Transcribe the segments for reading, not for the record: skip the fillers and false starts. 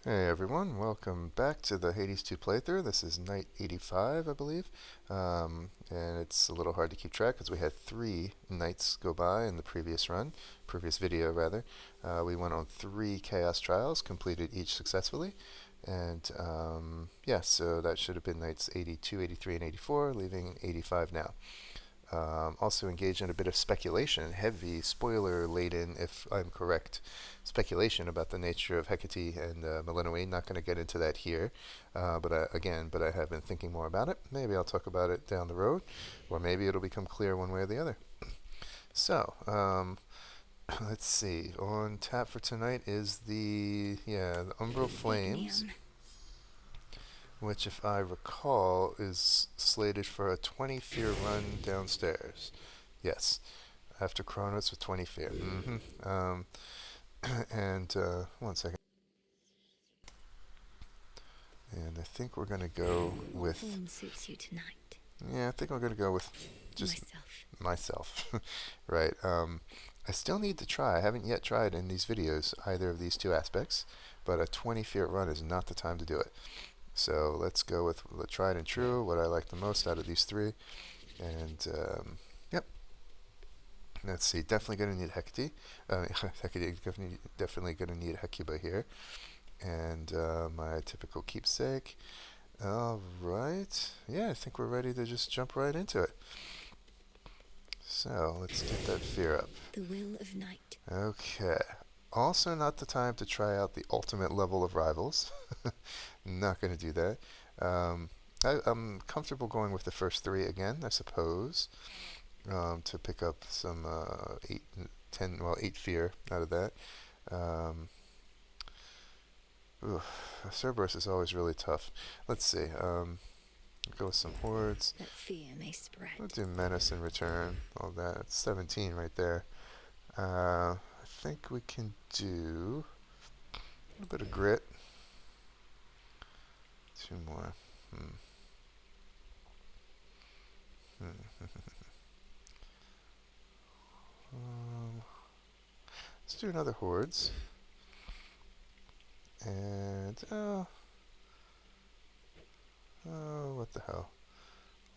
Hey everyone, welcome back to the Hades 2 playthrough. This is night 85, I believe. And it's a little hard to keep track because we had 3 nights go by in the previous video rather. We went on 3 chaos trials, completed each successfully. And yeah, so that should have been nights 82, 83, and 84, leaving 85 now. Also engage in a bit of speculation, heavy, spoiler-laden, if I'm correct, speculation about the nature of Hecate and Melinoë. Not going to get into that here, but I have been thinking more about it. Maybe I'll talk about it down the road, or maybe it'll become clear one way or the other. So, let's see. On tap for tonight is the Umbral Flames, which, if I recall, is slated for a 20 fear run downstairs. Yes, after Chronos with 20 fear. And one second. And I think we're going to go with. Form suits you tonight. Yeah, I think we're going to go with just myself. Right. I still need to try. I haven't yet tried in these videos either of these two aspects, but a 20 feet run is not the time to do it. So let's go with the tried and true, what I like the most out of these 3. And yep. Let's see. Definitely going to need Hecate. Hecate, definitely going to need Hecuba here. And my typical keepsake. Alright. Yeah, I think we're ready to just jump right into it. So, let's get that fear up. The will of night. Okay. Also not the time to try out the ultimate level of rivals. Not going to do that. I'm comfortable going with the first 3 again, I suppose, to pick up some 8 fear out of that. Cerberus is always really tough. Let's see. Go with some hordes. That fear may spread. We'll do menace in return. All that. It's 17 right there. I think we can do a little bit of grit. 2 more. Let's do another hordes. And what the hell?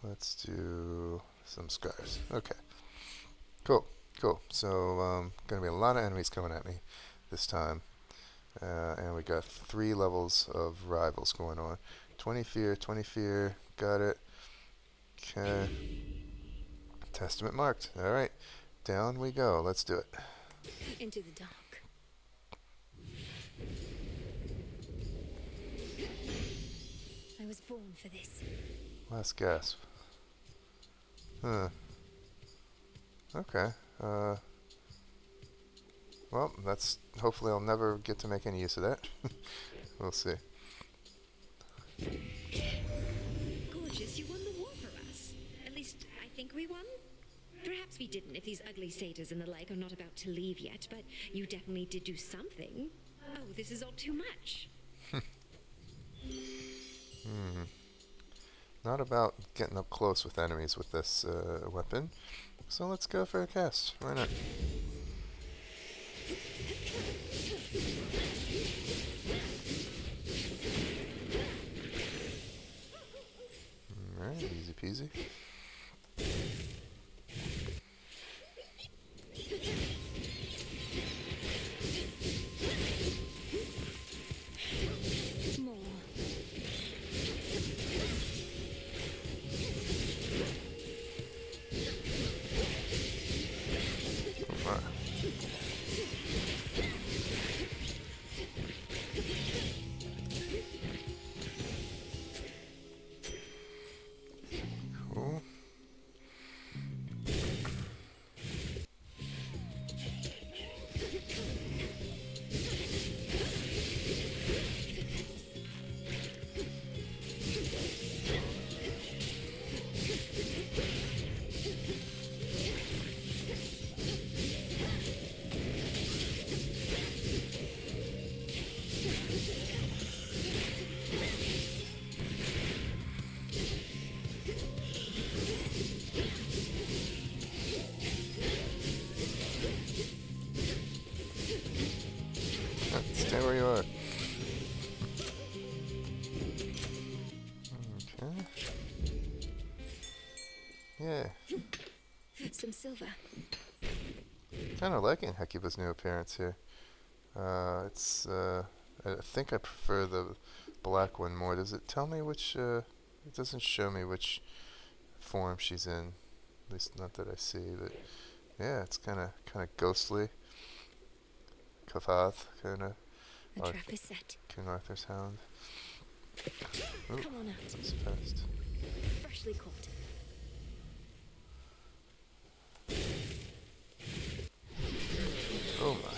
Let's do some scars. Okay. Cool. So gonna be a lot of enemies coming at me this time. And we got 3 levels of rivals going on. 20 fear, got it. Okay. Testament marked. Alright. Down we go. Let's do it. Into the dark. I was born for this. Last gasp. Okay. Well, that's... hopefully I'll never get to make any use of that. We'll see. Gorgeous, you won the war for us. At least, I think we won. Perhaps we didn't if these ugly satyrs and the like are not about to leave yet, but you definitely did do something. Oh, this is all too much. Not about getting up close with enemies with this weapon. So let's go for a cast. Why not? Alright, easy peasy. More. Cool. Yeah. Some silver. Kind of liking Hecuba's new appearance here. I think I prefer the black one more. Does it tell me which, it doesn't show me which form she's in. At least not that I see, but yeah, it's kind of ghostly. Kavath, kind of. The trap is set. King Arthur's Hound. Ooh, Come on out. that's fast. Freshly caught. Oh my.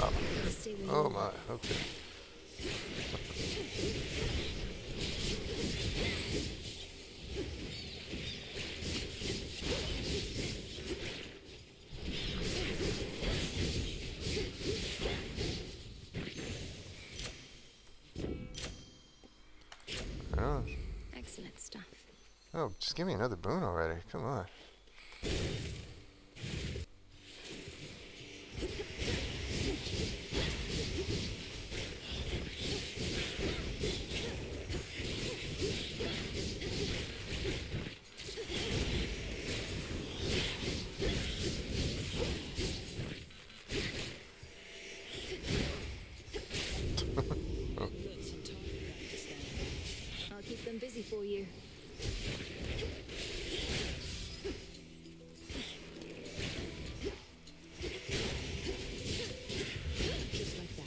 Oh, Stay with oh me. my, okay. Oh. Excellent stuff. Oh, just give me another boon already. Come on. I'll keep them busy for you. Just like that.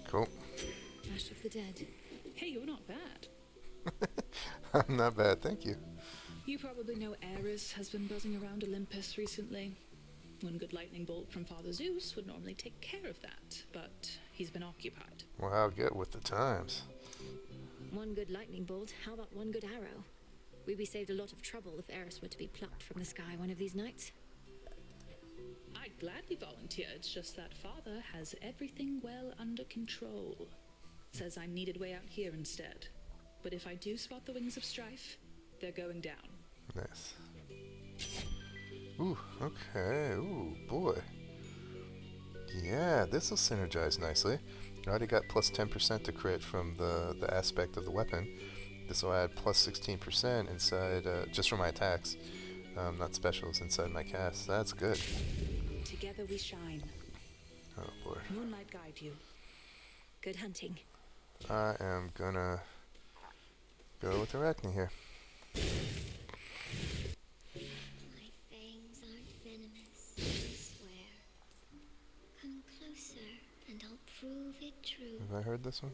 Cool. Ash of the dead. Hey, you're not bad. I'm not bad, thank you. You probably know Erebus has been buzzing around Olympus recently. One good lightning bolt from Father Zeus would normally take care of that, but he's been occupied. Wow, get with the times. One good lightning bolt. How about one good arrow? We'd be saved a lot of trouble if Eris were to be plucked from the sky one of these nights. I'd gladly volunteer, it's just that Father has everything well under control. Says I'm needed way out here instead. But if I do spot the wings of strife, they're going down. Nice. Ooh, okay. Ooh, boy. Yeah, this will synergize nicely. I already got plus 10% to crit from the aspect of the weapon. This will add plus 16% inside, just for my attacks, not specials, inside my cast. That's good. Together we shine. Oh boy. Moonlight guide you. Good hunting. I am gonna go with Arachne here. My fangs aren't venomous, I swear. Come closer, and I'll prove it true. Have I heard this one?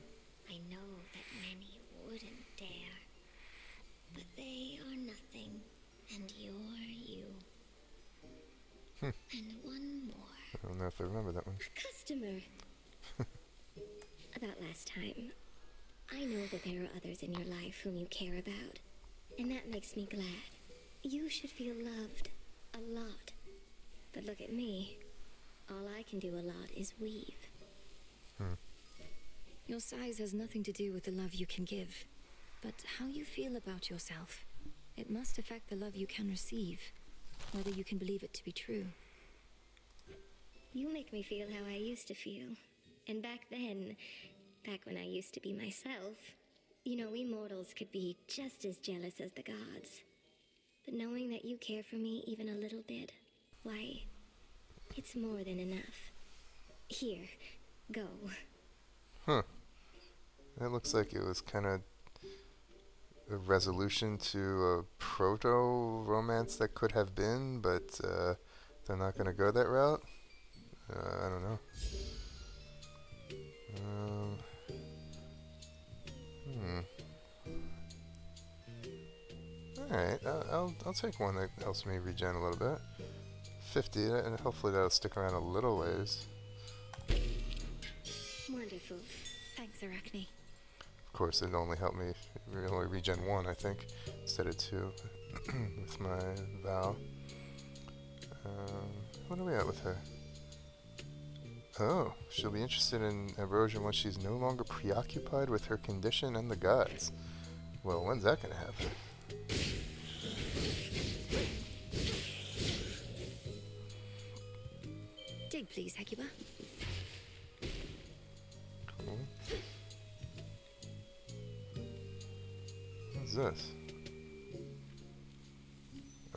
I know that many wouldn't dare, but they are nothing, and you're you. And one more. I don't know if I remember that one. A customer. About last time. I know that there are others in your life whom you care about, and that makes me glad. You should feel loved. A lot. But look at me. All I can do a lot is weave. Your size has nothing to do with the love you can give, but how you feel about yourself. It must affect the love you can receive, whether you can believe it to be true. You make me feel how I used to feel. And back then, back when I used to be myself, you know, we mortals could be just as jealous as the gods. But knowing that you care for me even a little bit, why, it's more than enough. Here, go. Huh. It looks like it was kind of a resolution to a proto-romance that could have been, but they're not going to go that route. I don't know. Alright, I'll take one that helps me regen a little bit. 50, and hopefully that'll stick around a little ways. Wonderful. Thanks, Arachne. Of course, it'd only help me only regen 1, I think, instead of 2 with my vow. What are we at with her? Oh, she'll be interested in erosion once she's no longer preoccupied with her condition and the gods. Well, when's that gonna happen? Dig, please, Hecuba. Cool. What's this?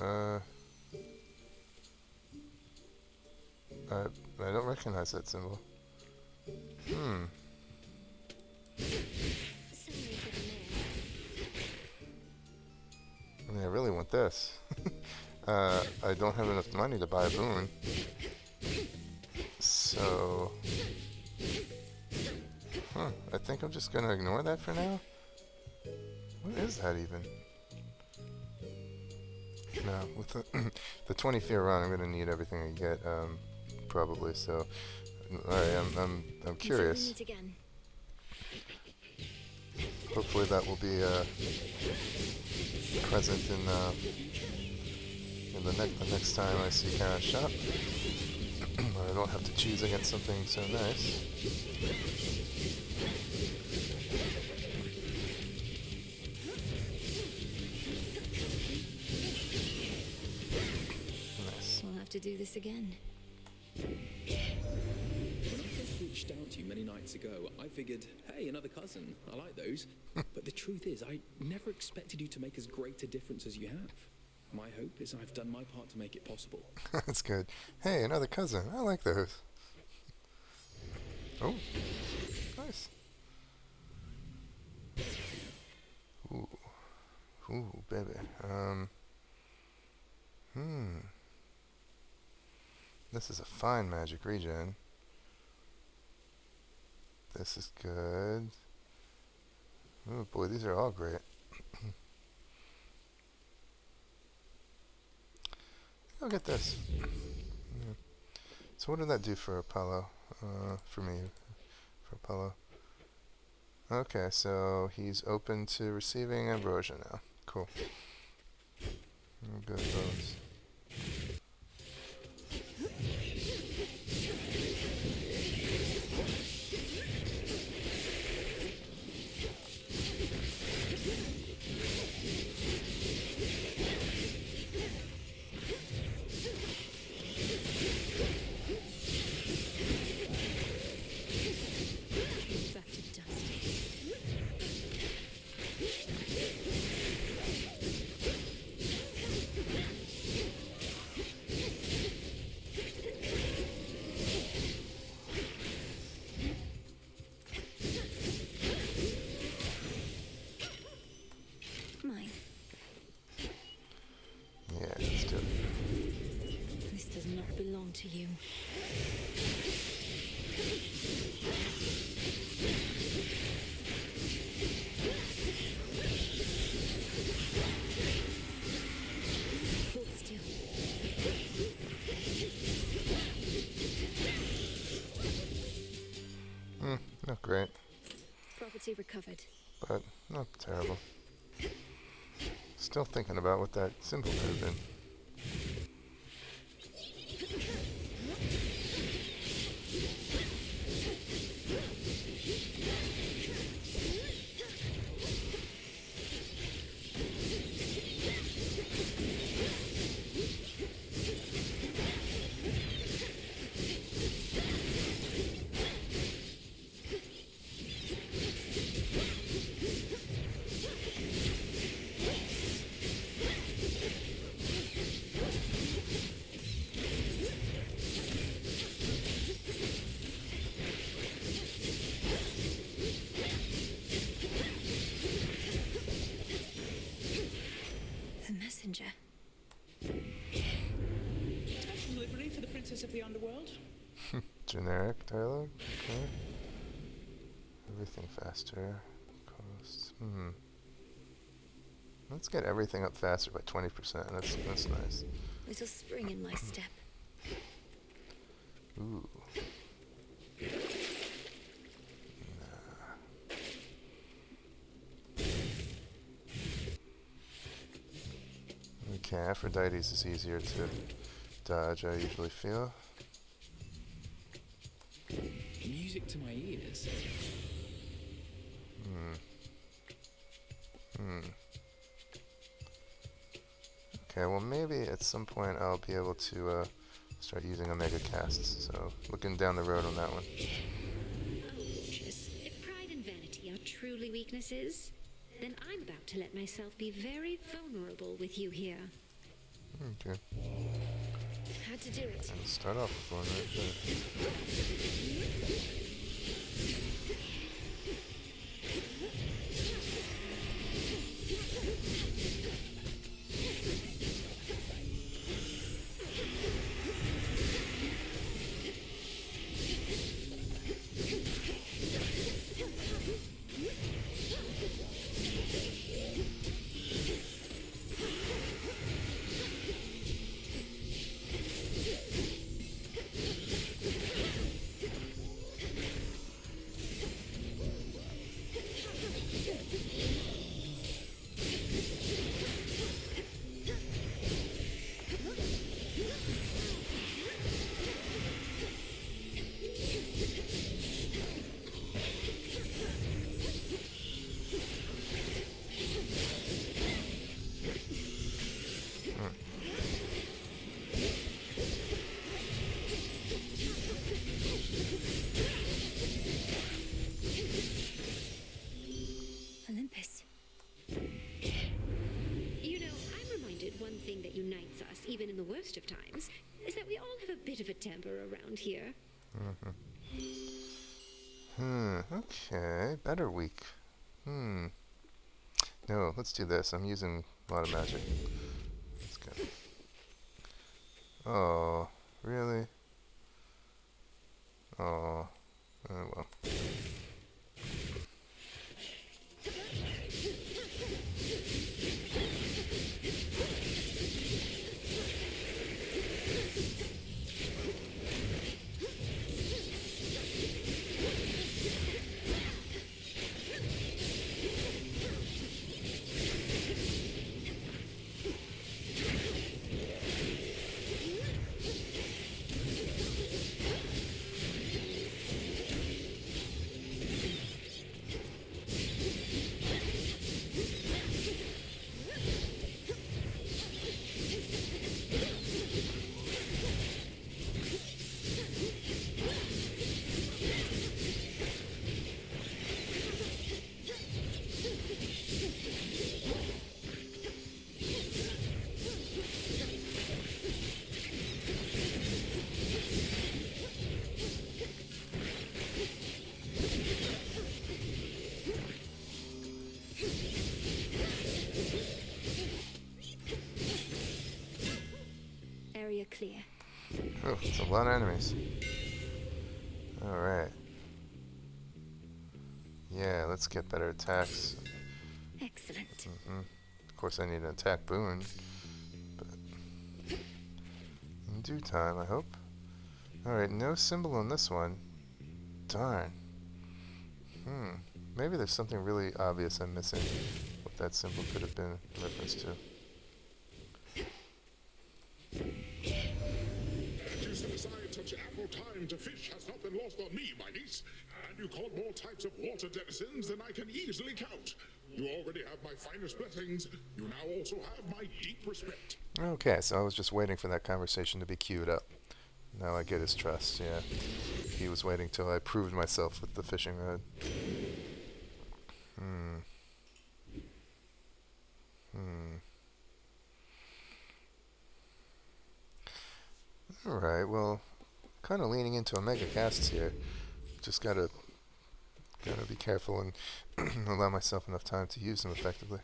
I don't recognize that symbol. Sorry for the mess. I mean, I really want this. I don't have enough money to buy a boon. So... I think I'm just gonna ignore that for now. What is that even? No, with the 20 fear run, I'm gonna need everything I get, probably. So, alright, I'm curious. Hopefully that will be present in the next time I see Karen's shop. I don't have to choose against something so nice. We'll have to do this again. When I first reached out to you many nights ago, I figured, hey, another cousin. I like those. But the truth is, I never expected you to make as great a difference as you have. My hope is I've done my part to make it possible. That's good. Hey, another cousin. I like those. Oh, nice. Ooh. Ooh, baby. This is a fine magic regen. This is good. Oh boy, these are all great. I'll get this. Yeah. So what did that do for Apollo? For me, for Apollo. Okay, so he's open to receiving ambrosia now. Cool. Good bones. To you. Hold still. Not great. Property recovered. But not terrible. Still thinking about what that symbol could have been. Delivery for the Princess of the Underworld. Generic dialogue? Okay. Everything faster. Cost. Let's get everything up faster by 20%. That's nice. Little spring in my step. Ooh. Okay, Aphrodite's is easier to dodge I usually feel. Music to my ears. Okay, well maybe at some point I'll be able to start using Omega casts. So looking down the road on that one. Oh, gorgeous. If pride and vanity are truly weaknesses, then I'm about to let myself be very vulnerable with you here. Okay. Had to do it. I'll start off with one right there. Even in the worst of times, is that we all have a bit of a temper around here. Okay, better week. No, let's do this. I'm using a lot of magic. Let's go. Oh, really? Oh, well. Clear. Oh, it's a lot of enemies. Alright. Yeah, let's get better attacks. Excellent. Of course I need an attack boon. But in due time, I hope. Alright, no symbol on this one. Darn. Maybe there's something really obvious I'm missing. What that symbol could have been in reference to. Such ample time to fish has not been lost on me, my niece. And you caught more types of water denizens than I can easily count. You already have my finest blessings. You now also have my deep respect. Okay, so I was just waiting for that conversation to be queued up. Now I get his trust, yeah. He was waiting till I proved myself with the fishing rod. Alright, well, kind of leaning into Omega casts here. Just gotta be careful and allow myself enough time to use them effectively.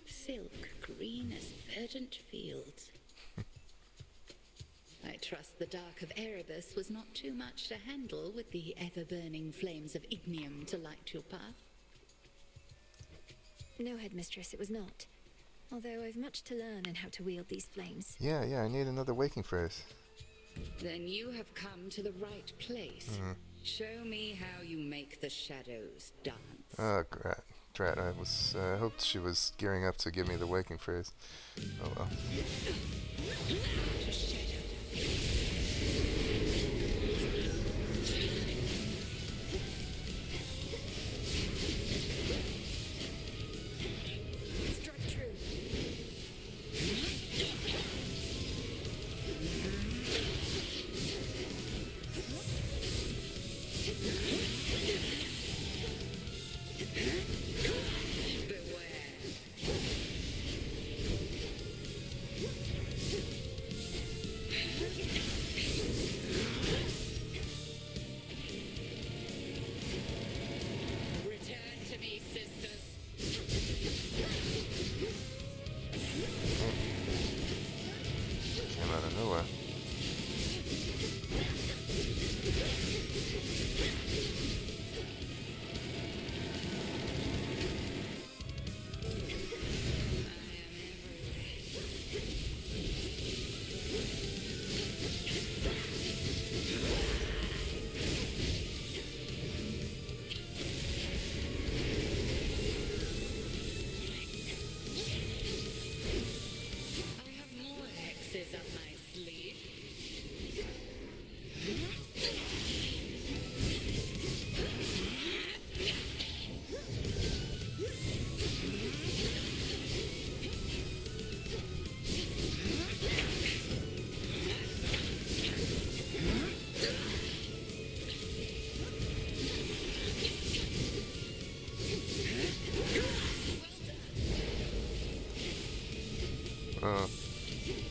Silk green as verdant fields. I trust the dark of Erebus was not too much to handle with the ever-burning flames of ignium to light your path. No, Headmistress, it was not. Although I've much to learn in how to wield these flames. Yeah, I need another waking phrase. Then you have come to the right place. Show me how you make the shadows dance. Oh, Drat, I was hoped she was gearing up to give me the waking phrase. Oh well.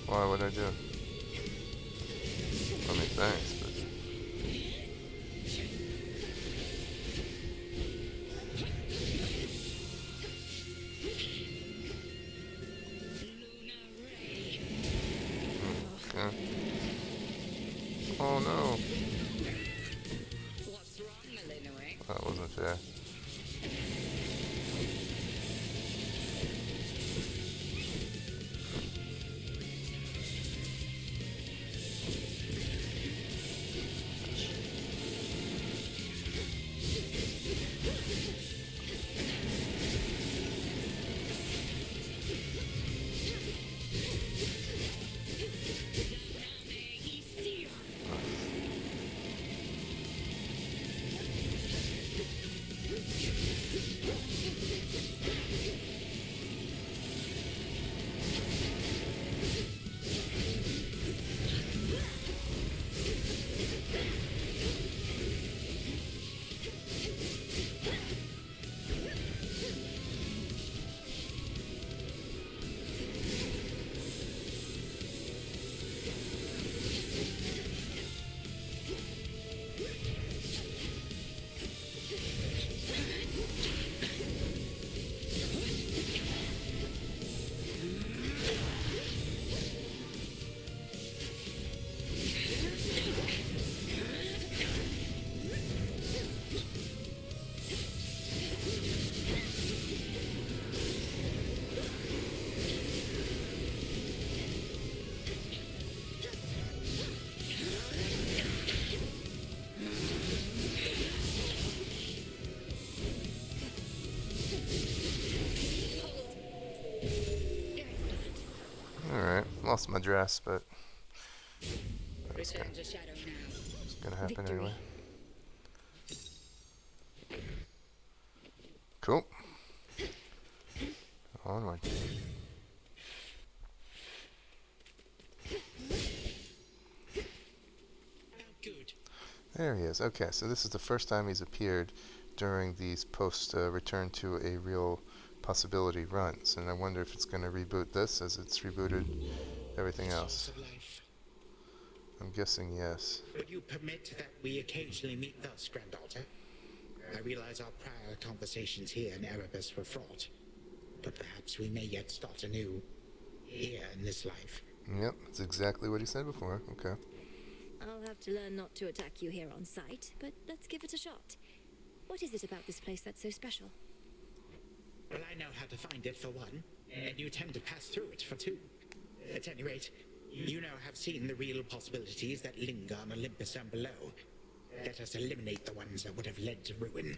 Why would I do? I mean, thanks, but... Okay. Oh no! What's wrong, Melinoë? That wasn't fair. Lost my dress, but that's gonna happen Victory. anyway. Cool. Onward. There he is. Okay, so this is the first time he's appeared during these post return to a real possibility runs, and I wonder if it's going to reboot this as it's rebooted everything else. I'm guessing yes. Would you permit that we occasionally meet thus, Granddaughter? I realize our prior conversations here in Erebus were fraught, but perhaps we may yet start anew here in this life. Yep, that's exactly what he said before. Okay. I'll have to learn not to attack you here on sight, but let's give it a shot. What is it about this place that's so special? Well, I know how to find it for one, and you tend to pass through it for two. At any rate, you now have seen the real possibilities that linger on Olympus and below. Let us eliminate the ones that would have led to ruin.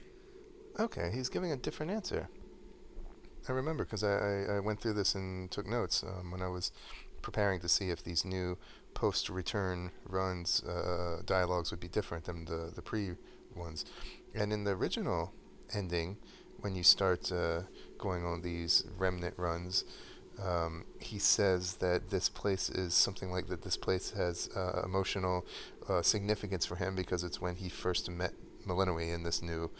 Okay, he's giving a different answer. I remember because I went through this and took notes when I was preparing to see if these new post-return runs dialogues would be different than the pre-ones. And in the original ending, when you start going on these remnant runs, he says that this place is something like that. This place has emotional significance for him because it's when he first met Melinoë in this new,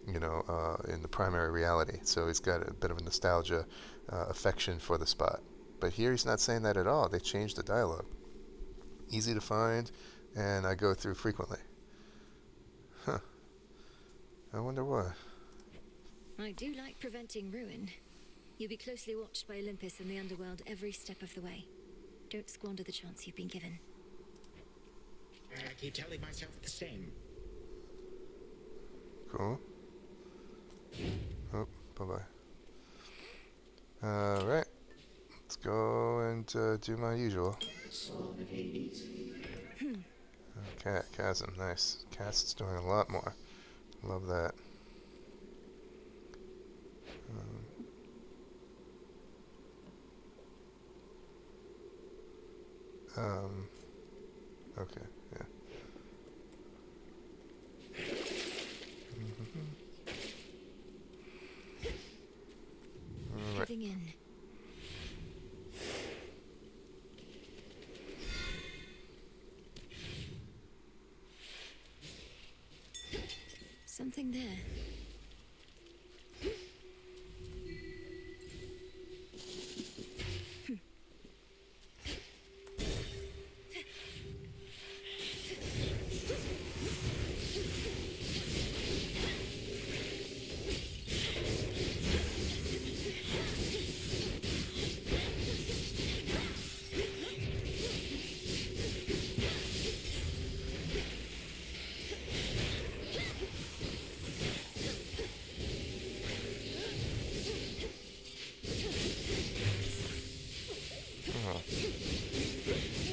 in the primary reality. So he's got a bit of a nostalgia, affection for the spot. But here he's not saying that at all. They changed the dialogue. Easy to find, and I go through frequently. Huh. I wonder why. I do like preventing ruin. You'll be closely watched by Olympus and the underworld every step of the way. Don't squander the chance you've been given. I keep telling myself the same. Cool. Oh, bye-bye. Alright. Let's go and do my usual. Okay, Chasm, nice. Cast's doing a lot more. Love that. Okay, yeah. Alright. Heading in. Something there.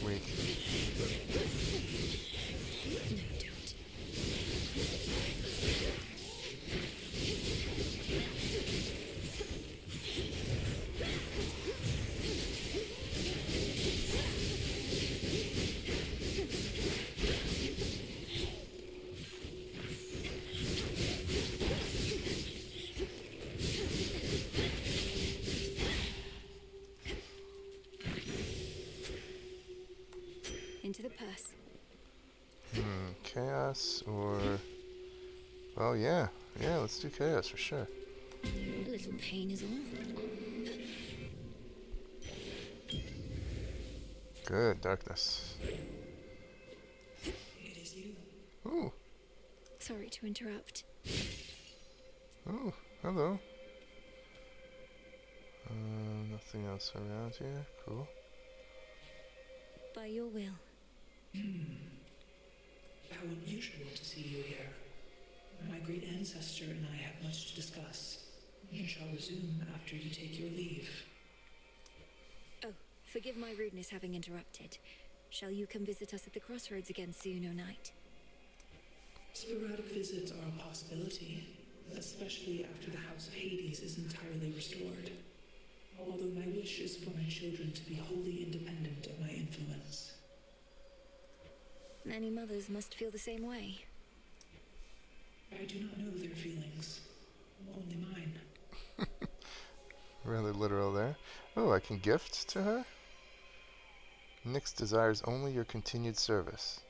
Weak. Into the purse. Chaos or... Oh, yeah. Yeah, let's do chaos for sure. A little pain is all. Good, darkness. It is you. Ooh. Sorry to interrupt. Ooh, hello. Nothing else around here. Cool. By your will. How unusual to see you here. My great ancestor and I have much to discuss, and shall resume after you take your leave. Oh, forgive my rudeness having interrupted. Shall you come visit us at the Crossroads again soon, O Knight? Sporadic visits are a possibility, especially after the House of Hades is entirely restored. Although my wish is for my children to be wholly independent of my influence. Many mothers must feel the same way. I do not know their feelings, only mine. Really literal there. Oh, I can gift to her? Nyx desires only your continued service.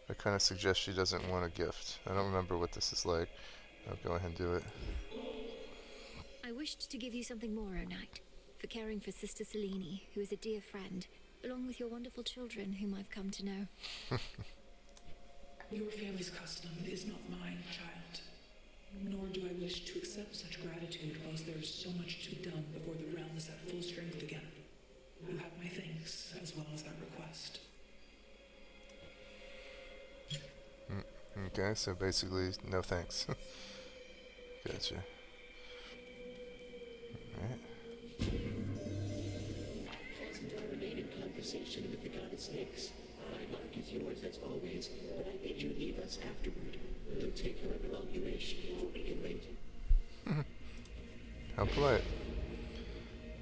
That kind of suggests she doesn't want a gift. I don't remember what this is like. I'll go ahead and do it. I wished to give you something more, O Knight, for caring for Sister Selene, who is a dear friend, along with your wonderful children, whom I've come to know. Your family's custom is not mine, child. Nor do I wish to accept such gratitude whilst there is so much to be done before the realm is at full strength again. You have my thanks, as well as that request. Okay, so basically, no thanks. Gotcha. Alright. Wasn't our remaining conversation with the goddess Nyx? My mark is yours as always, but I bid you leave us afterward. We'll take however long you wish, for we can wait. How polite.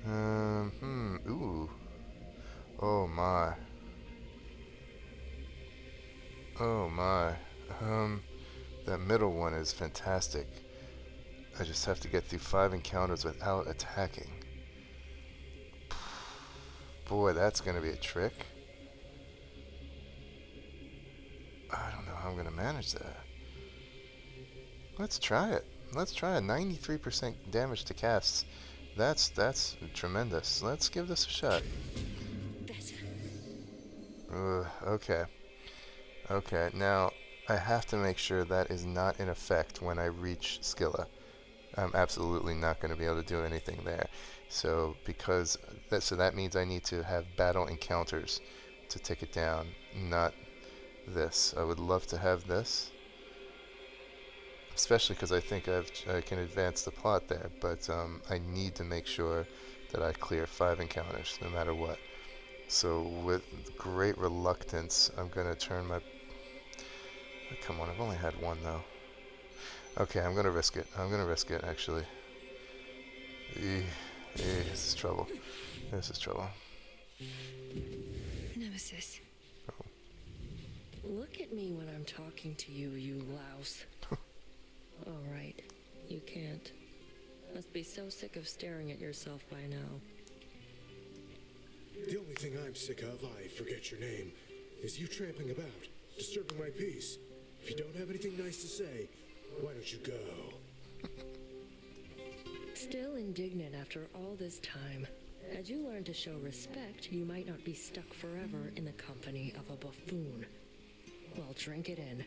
Ooh. Oh my. Oh my. That middle one is fantastic. I just have to get through 5 encounters without attacking. Boy, that's gonna be a trick. I don't know how I'm gonna manage that. Let's try it. Let's try it. 93% damage to casts. That's tremendous. Let's give this a shot. Okay. Okay, now I have to make sure that is not in effect when I reach Scylla. I'm absolutely not going to be able to do anything there. So that means I need to have battle encounters to take it down, not this. I would love to have this, especially because I think I can advance the plot there, but I need to make sure that I clear 5 encounters no matter what. So with great reluctance, I'm going to turn my... Come on, I've only had one though. Okay, I'm going to risk it. I'm going to risk it, actually. This is trouble. This is trouble. Nemesis. Oh. Look at me when I'm talking to you, you louse. All right, you can't. Must be so sick of staring at yourself by now. The only thing I'm sick of, I forget your name, is you tramping about, disturbing my peace. If you don't have anything nice to say, why don't you go? Still indignant after all this time. Had you learned to show respect, you might not be stuck forever in the company of a buffoon. Well, drink it in.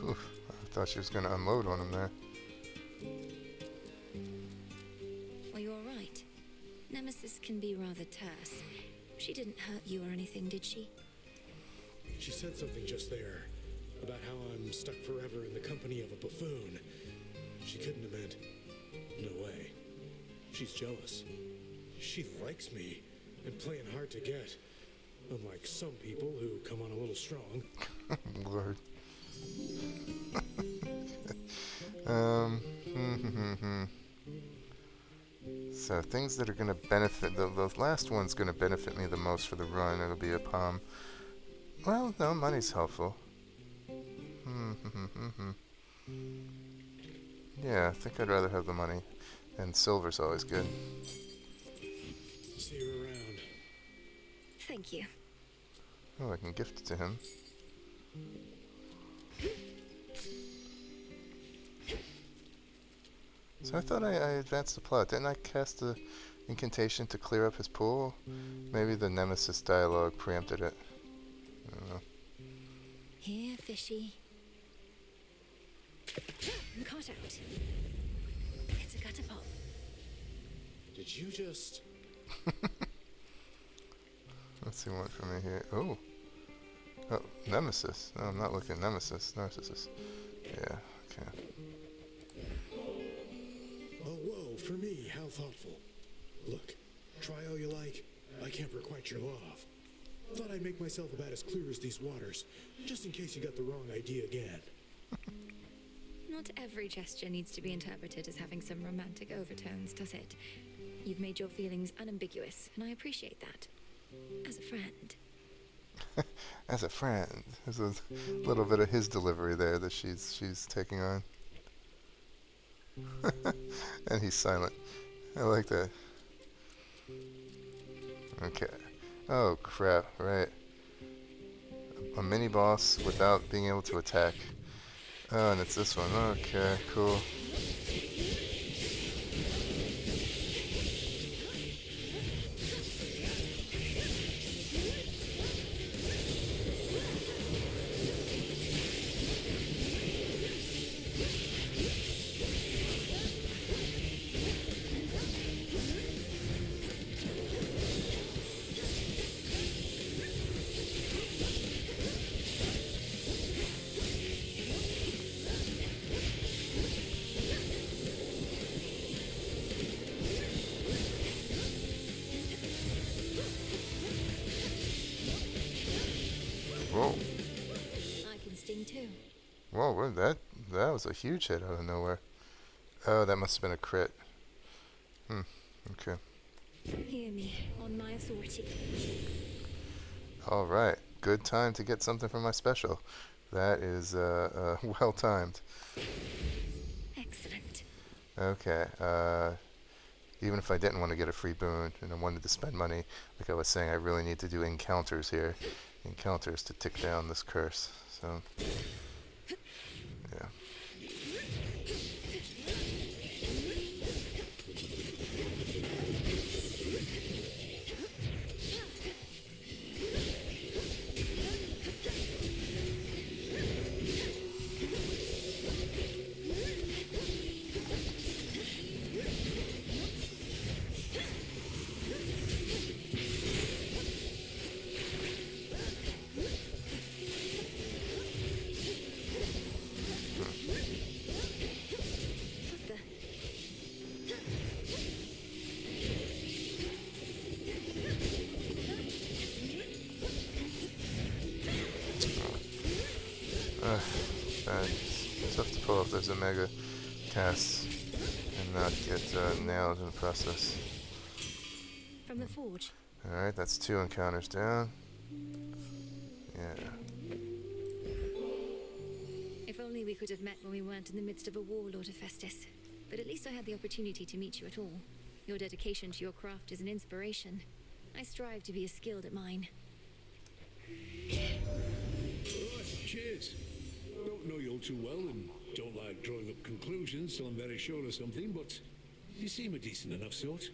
Whew, I thought she was going to unload on him there. Are you alright? Nemesis can be rather terse. She didn't hurt you or anything, did she? She said something just there about how I'm stuck forever in the company of a buffoon. She couldn't have meant... No way. She's jealous. She likes me and playing hard to get. Unlike some people who come on a little strong. Lord. So things that are going to benefit, the last one's going to benefit me the most for the run. It'll be a palm. Well, no, money's helpful. Yeah, I think I'd rather have the money. And silver's always good. See you around. Thank you. Oh, I can gift it to him. So I thought I advanced the plot. Didn't I cast the incantation to clear up his pool? Maybe the Nemesis dialogue preempted it. I don't know. Here, fishy. Caught out. It's a catapult. Did you just... Let's see what for me here. Oh. Oh, Nemesis. No, I'm not looking at Nemesis. Narcissus. Yeah, okay. Oh, whoa, for me, how thoughtful. Look, try all you like. I can't requite your love. Thought I'd make myself about as clear as these waters, just in case you got the wrong idea again. Not every gesture needs to be interpreted as having some romantic overtones, does it? You've made your feelings unambiguous, and I appreciate that. As a friend. As a friend. There's a little bit of his delivery there that she's taking on. And he's silent. I like that. Okay. Oh crap, right. A mini boss without being able to attack. Oh, and it's this one. Okay, cool. Whoa. I can sting too. Whoa, that was a huge hit out of nowhere. Oh, that must have been a crit. Okay. Hear me, on my authority. Alright. Good time to get something from my special. That is well timed. Excellent. Okay. Even if I didn't want to get a free boon and I wanted to spend money, like I was saying, I really need to do encounters here. Encounters to tick down this curse. So, yeah. It's tough to pull off those Omega casts and not get nailed in the process. From the forge. Alright, that's 2 encounters down. Yeah. If only we could have met when we weren't in the midst of a war, Lord Hephaestus. But at least I had the opportunity to meet you at all. Your dedication to your craft is an inspiration. I strive to be as skilled at mine. Alright, cheers. Don't know you all too well and don't like drawing up conclusions till I'm very sure of something, but you seem a decent enough sort.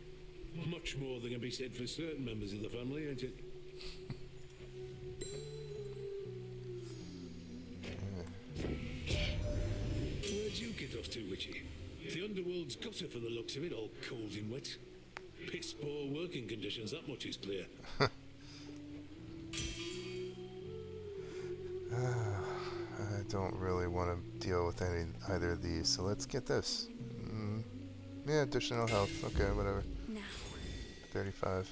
Much more than can be said for certain members of the family, ain't it? Where'd you get off to, Witchy? The underworld's gutter for the looks of it, all cold and wet. Piss poor working conditions, that much is clear. I don't really want to deal with either of these, so let's get this. Yeah, additional health. Okay, whatever. Now. 35.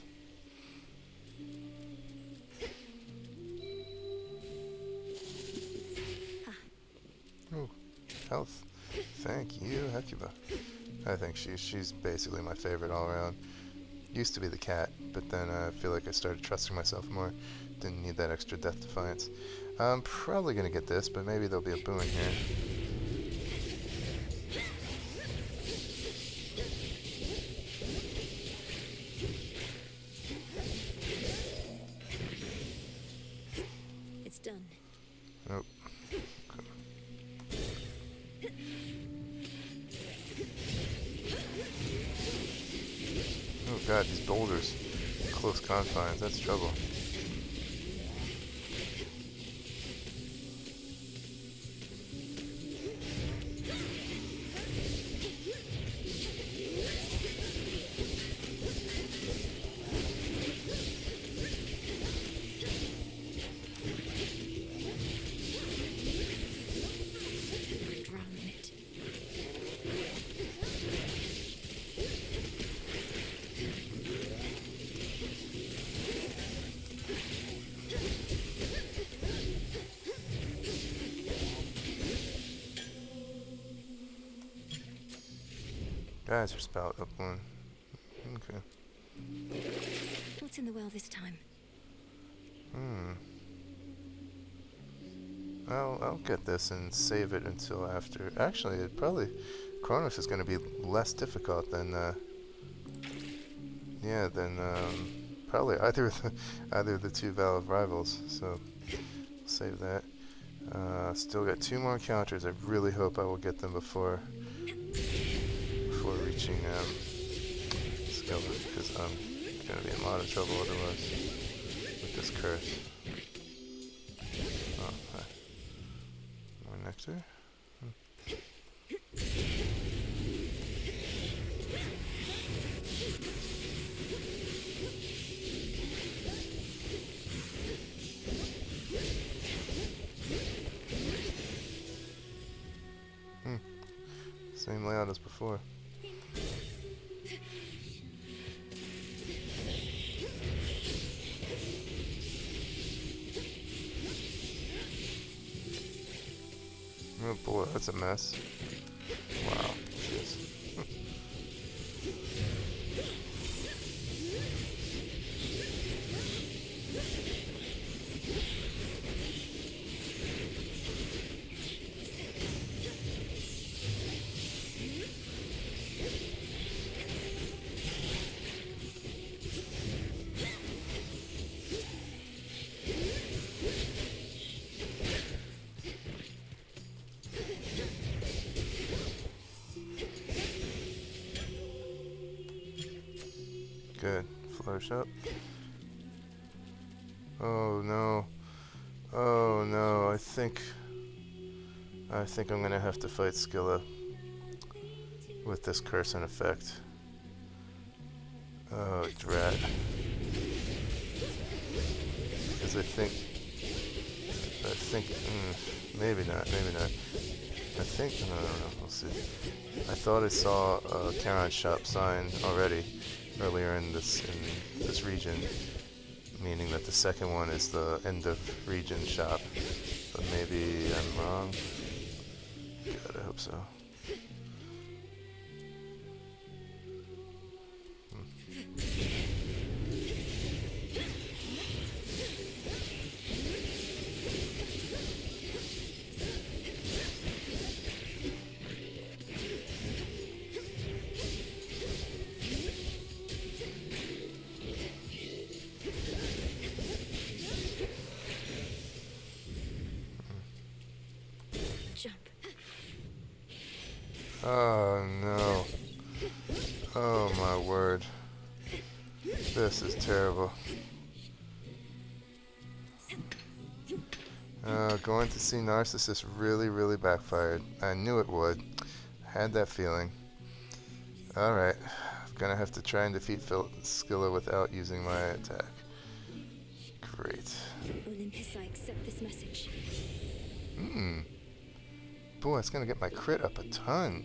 Oh, health. Thank you, Hecuba. I think she's basically my favorite all around. Used to be the cat, but then I feel like I started trusting myself more. Didn't need that extra death defiance. I'm probably gonna get this, but maybe there'll be a boon here. It's done. Nope. Oh god, these boulders. Close confines, that's trouble. Guys are spout up one. Okay. What's in the well this time? I'll get this and save it until after. Actually, it probably Chronos is going to be less difficult than probably either of the 2 Vow of Rivals. So save that. Still got 2 more encounters. I really hope I will get them before reaching Scylla, because I'm going to be in a lot of trouble otherwise with this curse. Oh, hi. More nectar? Same layout as before. Oh boy, that's a mess. Wow, jeez. Good. Flourish up. Oh no. Oh no. I think I'm gonna have to fight Scylla with this curse in effect. Oh, drat. Because I think, maybe not. I think, no, we'll see. I thought I saw a Charon shop sign already earlier in this region, meaning that the second one is the end of region shop, but maybe I'm wrong. God, I hope so. Oh no. Oh my word. This is terrible. Going to see Narcissus really backfired. I knew it would. I had that feeling. Alright. I'm gonna have to try and defeat Scylla without using my attack. Great. Olympus, I accept this message. Boy, it's gonna get my crit up a ton.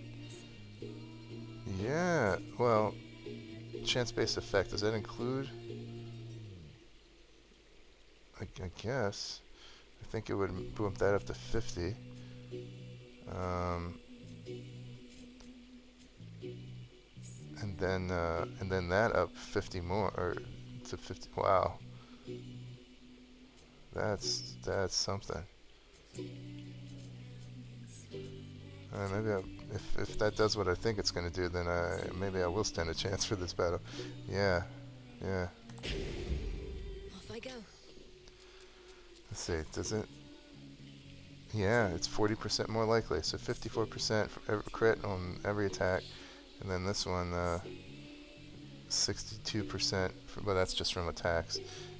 Yeah, well, chance-based effect, does that include? I guess. I think it would bump that up to 50. And then that up 50 more, or to 50. Wow. That's something. Maybe if that does what I think it's going to do, then maybe I will stand a chance for this battle. Yeah. Off I go. Let's see, does it? Yeah, it's 40% more likely, so 54% for every crit on every attack, and then this one, 62%, but that's just from attacks.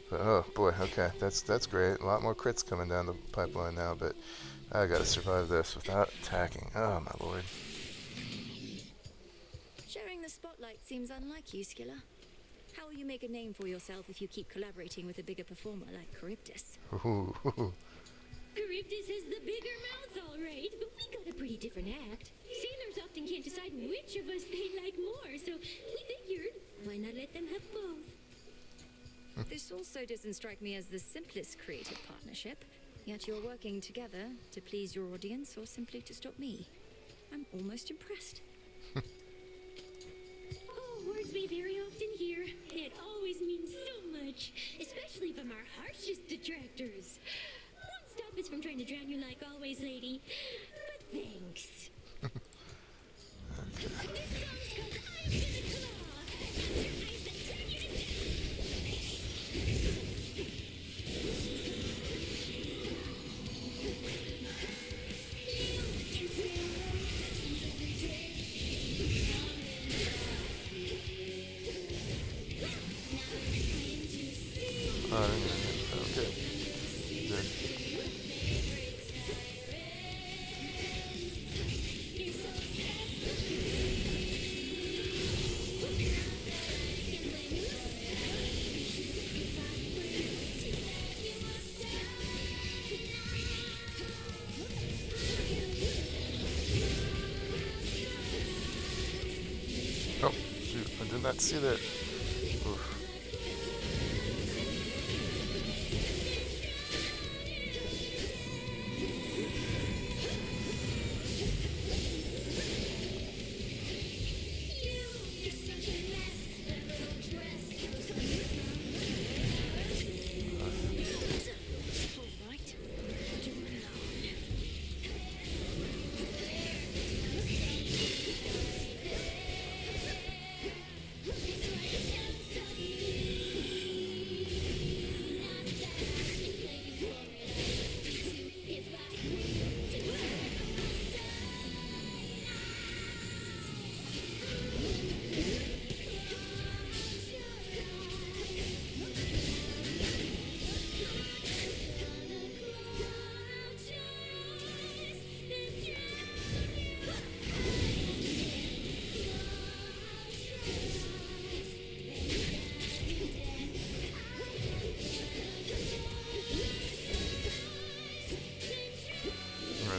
But oh boy, okay, that's great. A lot more crits coming down the pipeline now, but I gotta survive this without attacking. Oh my lord. Sharing the spotlight seems unlike you, Scylla. How will you make a name for yourself if you keep collaborating with a bigger performer like Charybdis? Ooh. Charybdis has the bigger mouth, all right, but we got a pretty different act. Sailors often can't decide which of us they like more, so we figured, why not let them have both? This also doesn't strike me as the simplest creative partnership, yet you're working together to please your audience or simply to stop me. I'm almost impressed. Oh, words we very often hear. It always means so much, especially from our harshest detractors. Won't stop us from trying to drown you like always, lady. But thanks. This song's called I'm Gonna Claw. That's your eyes that turn you to Okay. Good. Oh, shoot, I did not see that. Oof.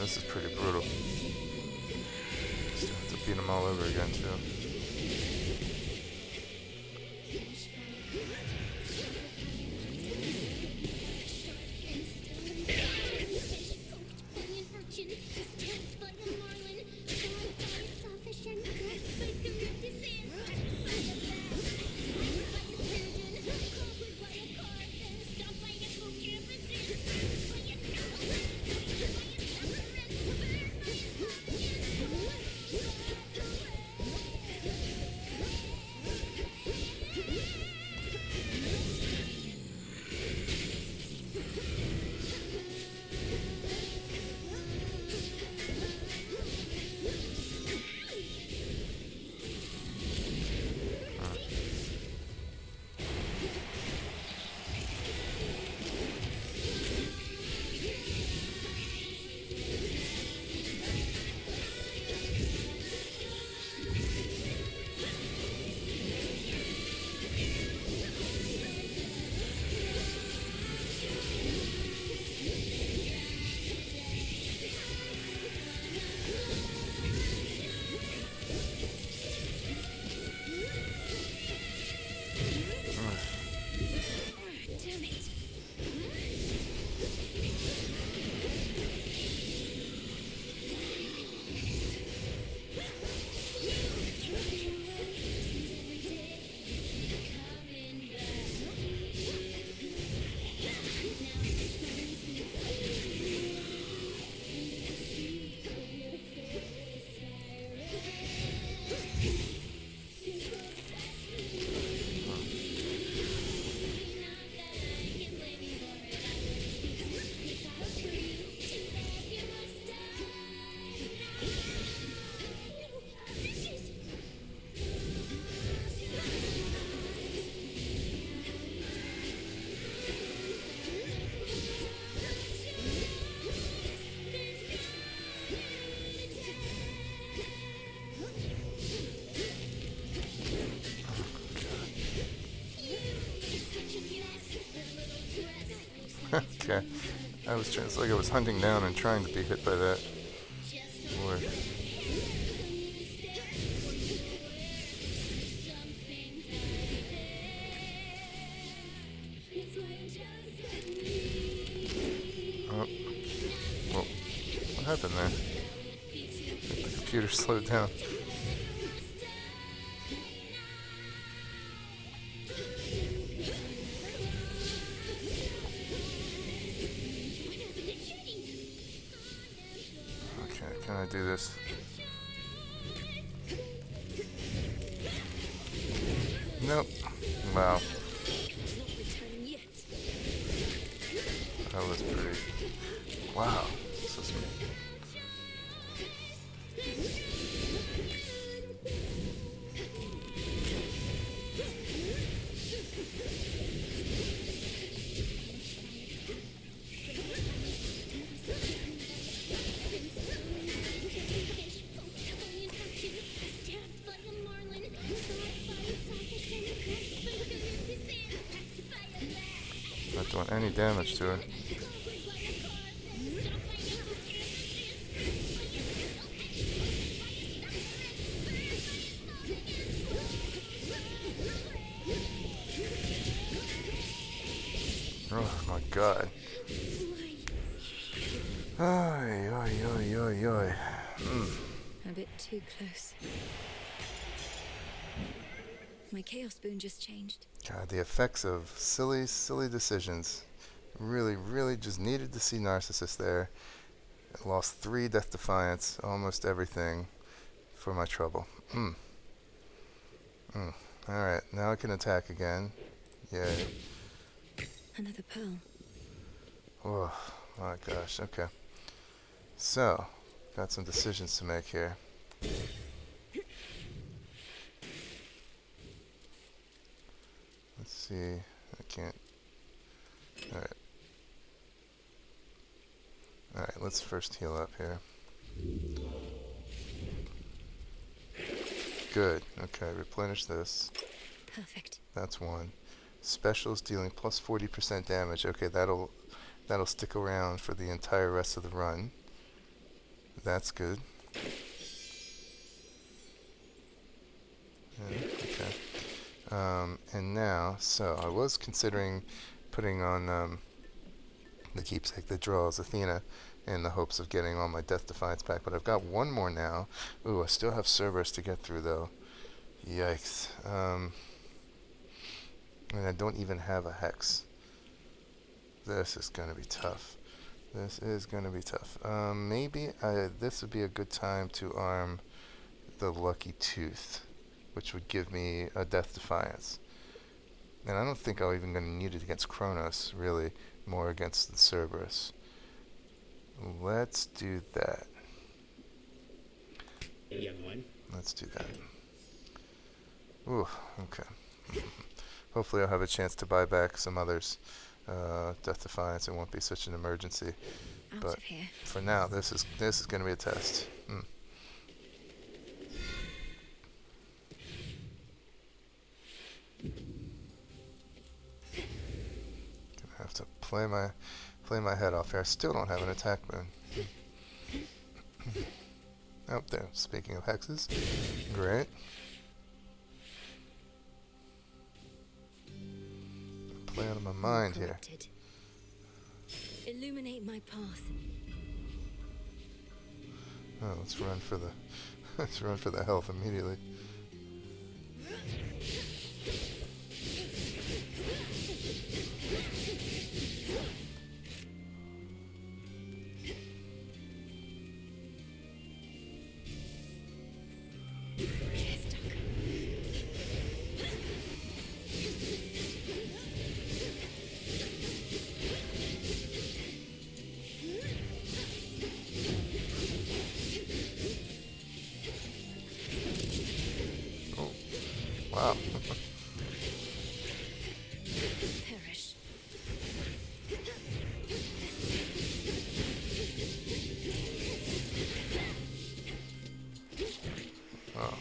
this is pretty brutal. Still have to beat them all over again, too. Okay. It's like I was hunting down and trying to be hit by that. Boy. Oh. Well, what happened there? I think the computer slowed down. Can I do this? Nope. Wow. That was pretty... Wow. This is... Not doing any damage to her. Oh my god. Oy, oy, oy, oy, oy. A bit too close. My chaos boon just changed. God, the effects of silly decisions. Really just needed to see Narcissus there. I lost 3 Death Defiance, almost everything for my trouble. Alright, now I can attack again. Yay. Another pearl. Oh my gosh, okay. So, got some decisions to make here. Let's see, I can't. Alright, let's first heal up here. Good, okay, replenish this. Perfect. That's one. Specials dealing plus 40% damage. Okay, that'll stick around for the entire rest of the run. That's good. Okay. And now, so I was considering putting on the keepsake that draws Athena in the hopes of getting all my Death Defiance back, but I've got one more now. Ooh, I still have Cerberus to get through though. Yikes. And I don't even have a hex. This is gonna be tough. This is gonna be tough. Maybe this would be a good time to arm the Lucky Tooth, which would give me a Death Defiance. And I don't think I'm even gonna need it against Chronos, really. More against the Cerberus. Let's do that. Young one. Let's do that. Ooh, okay. Hopefully I'll have a chance to buy back some others. Death Defiance, it won't be such an emergency. But for now, this is going to be a test. Gonna have to play my head off here. I still don't have an attack boon. Oh, there. Speaking of hexes, great. Play out of my mind here. Illuminate my path. Oh, let's run for the health immediately. Wow. Perish. Oh.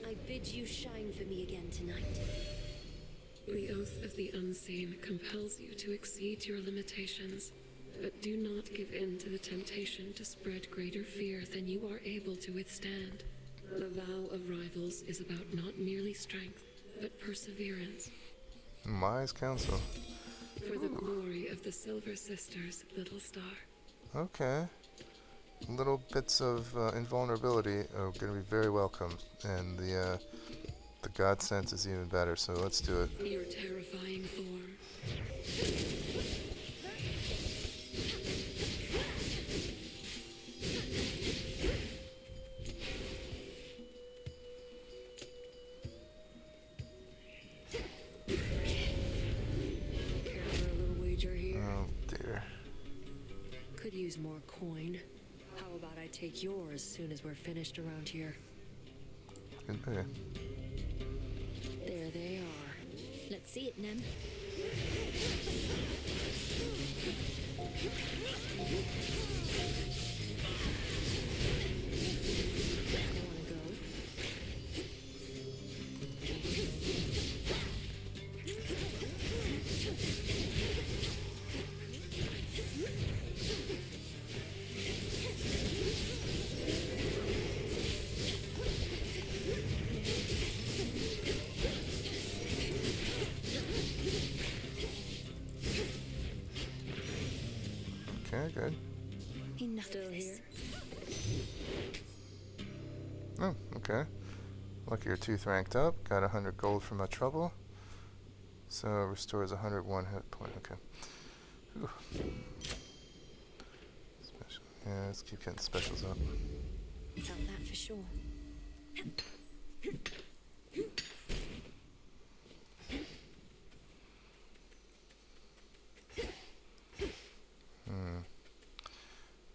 I bid you shine for me again tonight. The oath of the unseen compels you to exceed your limitations, but do not give in to the temptation to spread greater fear than you are able to withstand. The Vow of Rivals is about not merely strength, but perseverance. Wise counsel. For the glory of the Silver Sisters' little star. Okay. Little bits of invulnerability are going to be very welcome, and the God sense is even better, so let's do it. Your terrifying form. Care for a little wager here? Oh dear. Could use more coin. How about I take yours as soon as we're finished around here? Could be. There they are. Let's see it, Nem. Wanna go? Okay, good. Enough Still of this. here? Oh, okay. Lucky your tooth ranked up. Got 100 gold for my trouble. So restores 101 hit point. Okay. Whew. Special. Yeah, let's keep getting specials up. Felt that for sure.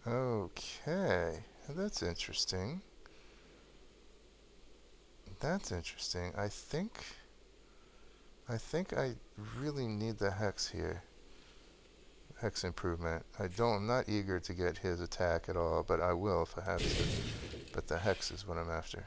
Okay, that's interesting. That's interesting. I think I really need the hex here. Hex improvement. I'm not eager to get his attack at all, but I will if I have to. But the hex is what I'm after.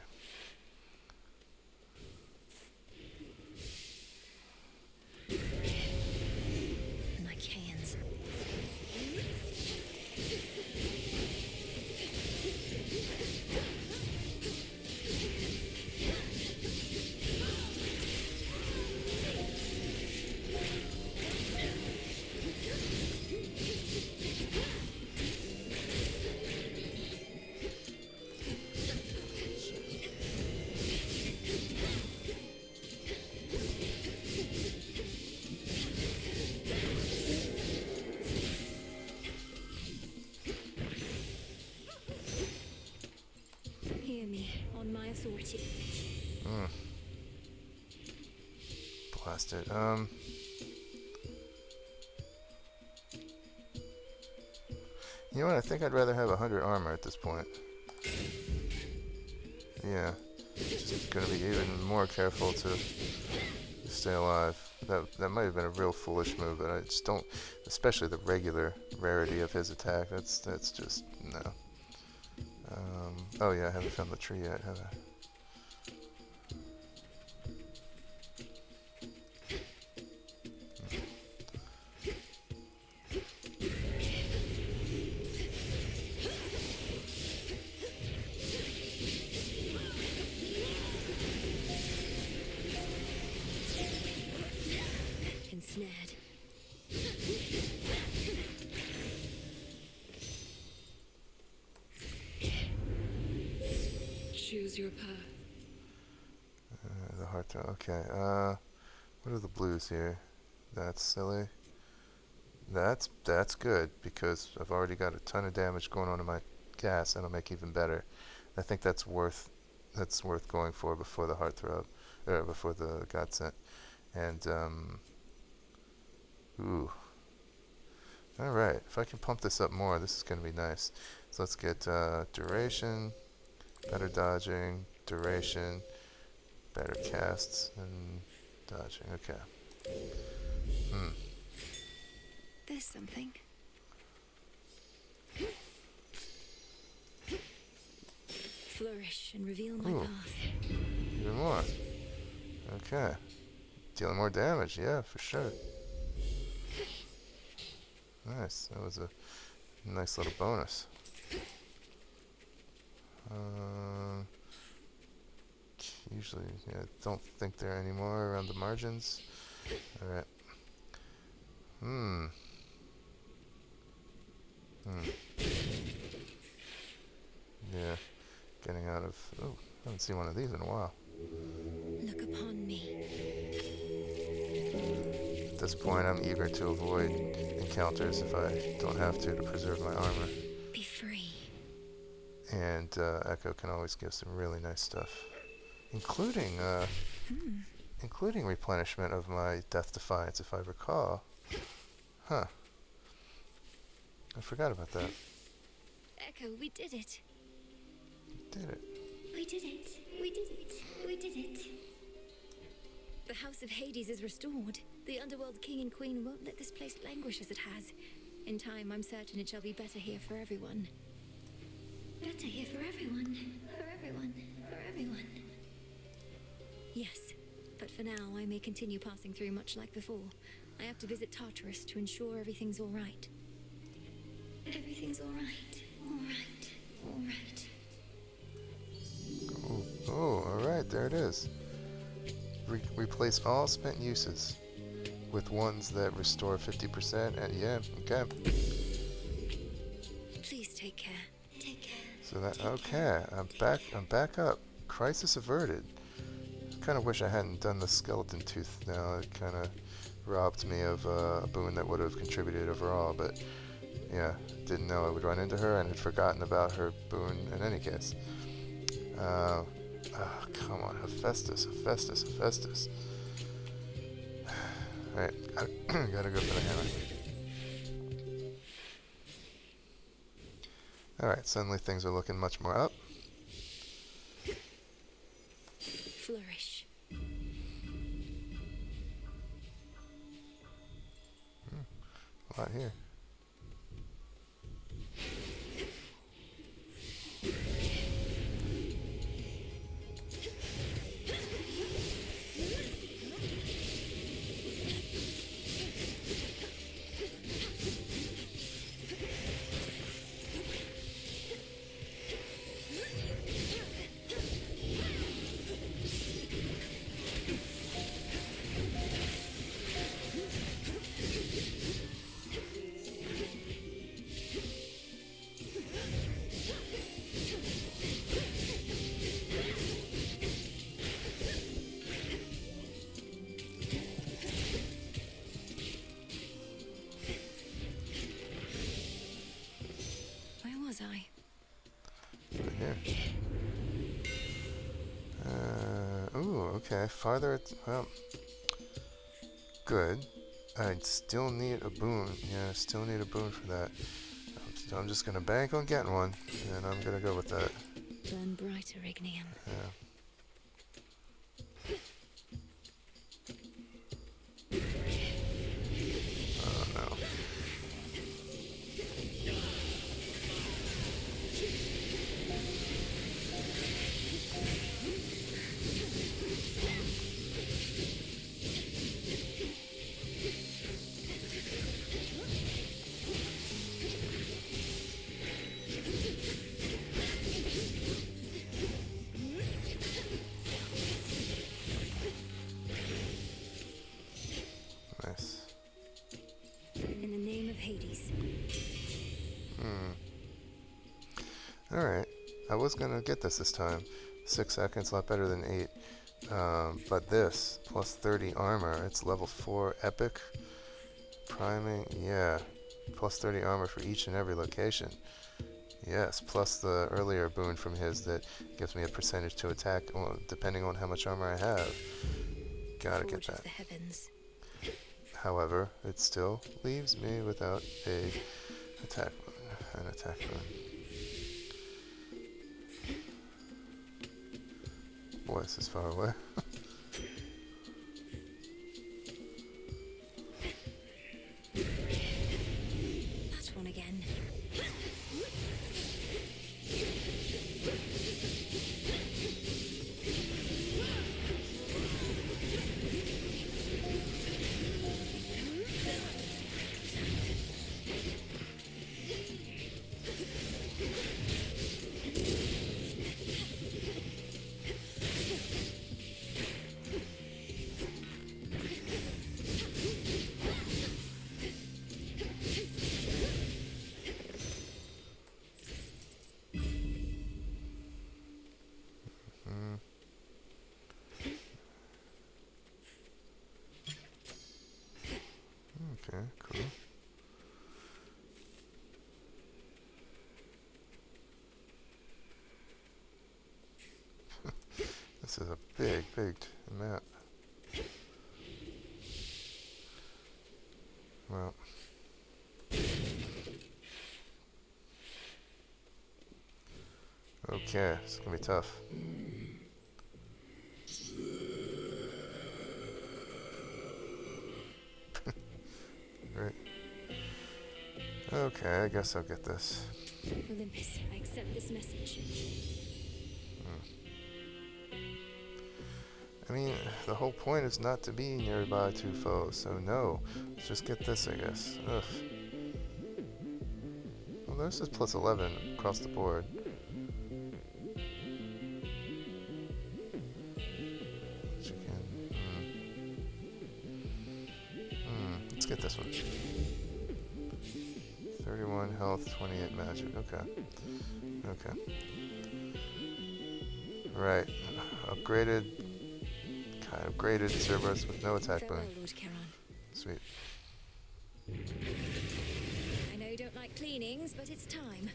sorted. Blast it. You know what? I think I'd rather have 100 armor at this point. Yeah. Just gonna be even more careful to stay alive. That might have been a real foolish move, but I just don't, especially the regular rarity of his attack. That's just no. Oh yeah, I haven't found the tree yet, have I? Choose your path. The heart. Okay. What are the blues here? That's silly. That's good because I've already got a ton of damage going on in my gas. That'll make even better. I think that's worth going for before the heartthrob, or before the godsent. And ooh. All right. If I can pump this up more, this is gonna be nice. So let's get duration, better dodging, duration, better casts, and dodging. Okay. There's something. Flourish and reveal my path. Even more. Okay. Dealing more damage, yeah, for sure. Nice. That was a nice little bonus. Usually, yeah, don't think there anymore around the margins. Alright. Yeah. Getting out of... Oh, I haven't seen one of these in a while. Look upon me. At this point, I'm eager to avoid encounters if I don't have to preserve my armor. Be free. And Echo can always give some really nice stuff. Including replenishment of my Death Defiance, if I recall. Huh. I forgot about that. Echo, we did it. Did it. We did it. We did it. We did it. The House of Hades is restored. The Underworld King and Queen won't let this place languish as it has. In time, I'm certain it shall be better here for everyone. Better here for everyone. For everyone. For everyone. Yes, but for now, I may continue passing through much like before. I have to visit Tartarus to ensure everything's all right. Everything's all right. All right. All right. Oh, alright, there it is. Replace all spent uses with ones that restore 50%, and yeah, okay. Please take care. Take care. So that, okay, I'm back up. Crisis averted. Kind of wish I hadn't done the skeleton tooth now. It kind of robbed me of a boon that would have contributed overall, but yeah, didn't know I would run into her and had forgotten about her boon in any case. Oh, come on, Hephaestus. Alright, gotta go for the hammer. Alright, suddenly things are looking much more up. Flourish. A lot here. Ooh, okay. Farther, well, good. I'd still need a boon. Yeah, I still need a boon for that. So I'm just gonna bank on getting one, and I'm gonna go with that. Burn brighter, Ignium. Yeah. Oh no. Nice. In the name of Hades. Alright. I was gonna get this time. 6 seconds, a lot better than 8. But this, plus 30 armor, it's level 4 epic. Priming, yeah. Plus 30 armor for each and every location. Yes, plus the earlier boon from his that gives me a percentage to attack depending on how much armor I have. Gotta get that. The heavens. However, it still leaves me without an attack boon. Boy, this is far away. That one again. Okay, cool. This is a big map. Well. Okay, it's gonna be tough. Right. Okay, I guess I'll get this. Olympus, I accept this message. I mean, the whole point is not to be nearby two foes, so no. Let's just get this, I guess. Ugh. Well, this is plus 11 across the board. Let's get this one. 31 health, 28 magic. Okay. Right. Upgraded Cerberus with no attack boon. Sweet. I know you don't like cleanings, but it's time.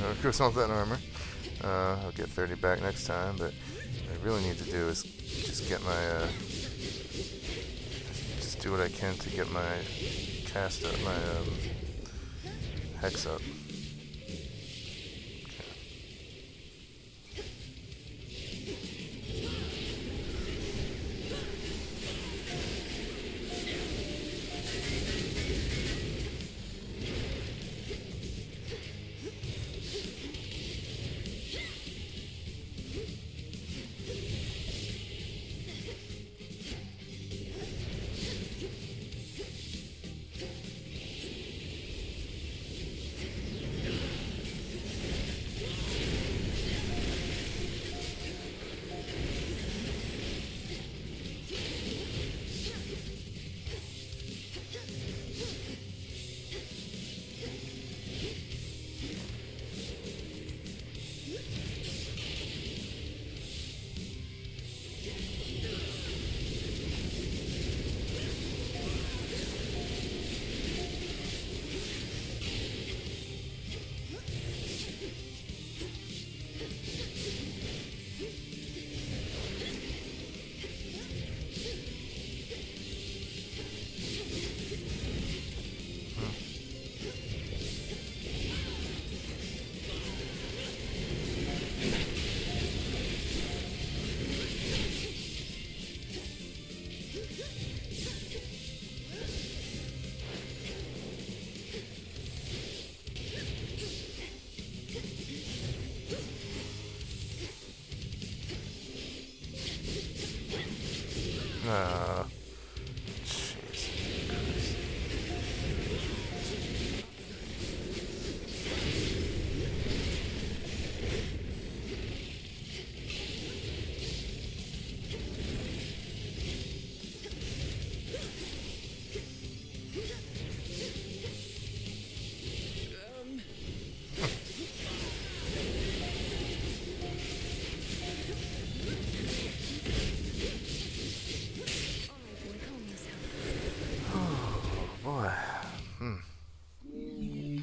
Of course, all that armor. I'll get 30 back next time, but what I really need to do is just get my, just do what I can to get my cast up, my, hex up. Ah. Jeez.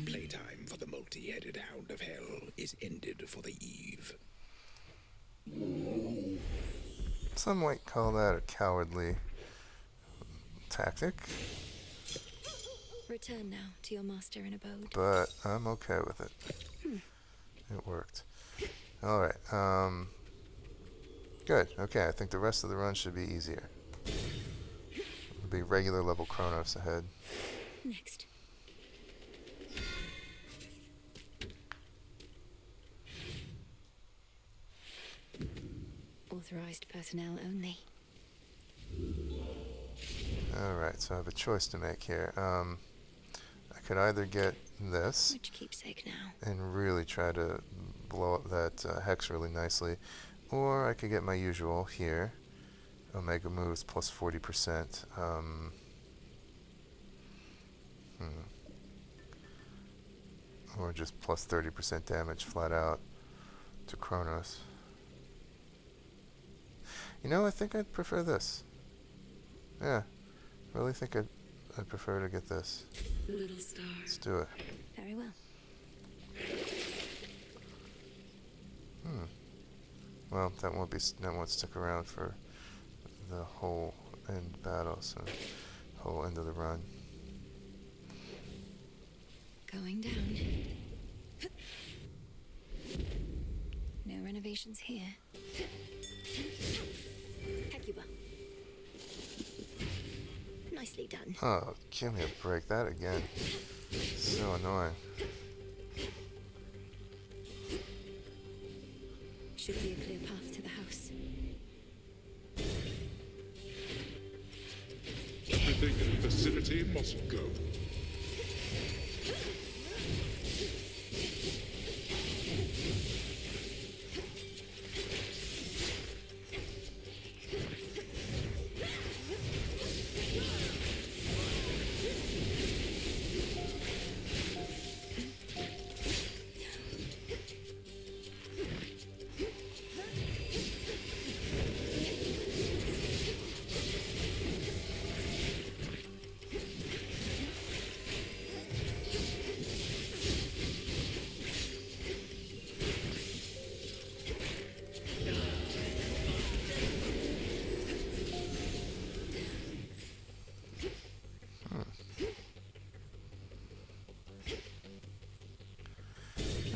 Playtime for the multi-headed hound of hell is ended for the eve. Some might call that a cowardly tactic, Return now to your master and abode. but I'm okay with it. It worked. Alright, good. Okay, I think the rest of the run should be easier. It'll be regular level Chronos ahead. Next. Authorized personnel only. Alright, so I have a choice to make here. I could either get this Which keepsake now? and really try to blow up that hex really nicely, or I could get my usual here. Omega moves plus 40%. Or just plus 30% damage flat out to Chronos. You know, I think I'd prefer this. Yeah, really think I'd prefer to get this. Little star. Let's do it. Very well. Well, that won't stick around for the whole end battle, so whole end of the run. Going down. No renovations here. Hecuba. Nicely done. Oh, give me a break. That again. So annoying. Should be a clear path to the house. Everything in the vicinity must go.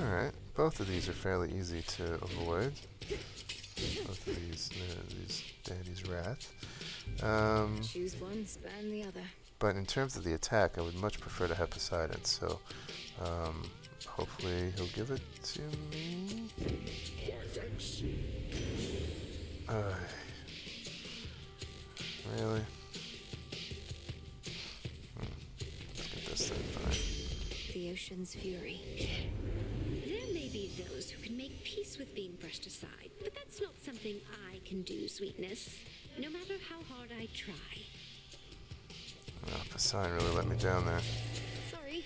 Alright, both of these are fairly easy to avoid. Both of these daddy's wrath. Choose one, spurn the other. But in terms of the attack, I would much prefer to have Poseidon, so hopefully he'll give it to me. Why, thanks. Really? Let's get this then, fine. The ocean's fury. There may be those who can make peace with being brushed aside, but that's not something I can do, sweetness. No matter how hard I try. Oh, Poseidon really let me down there. Sorry.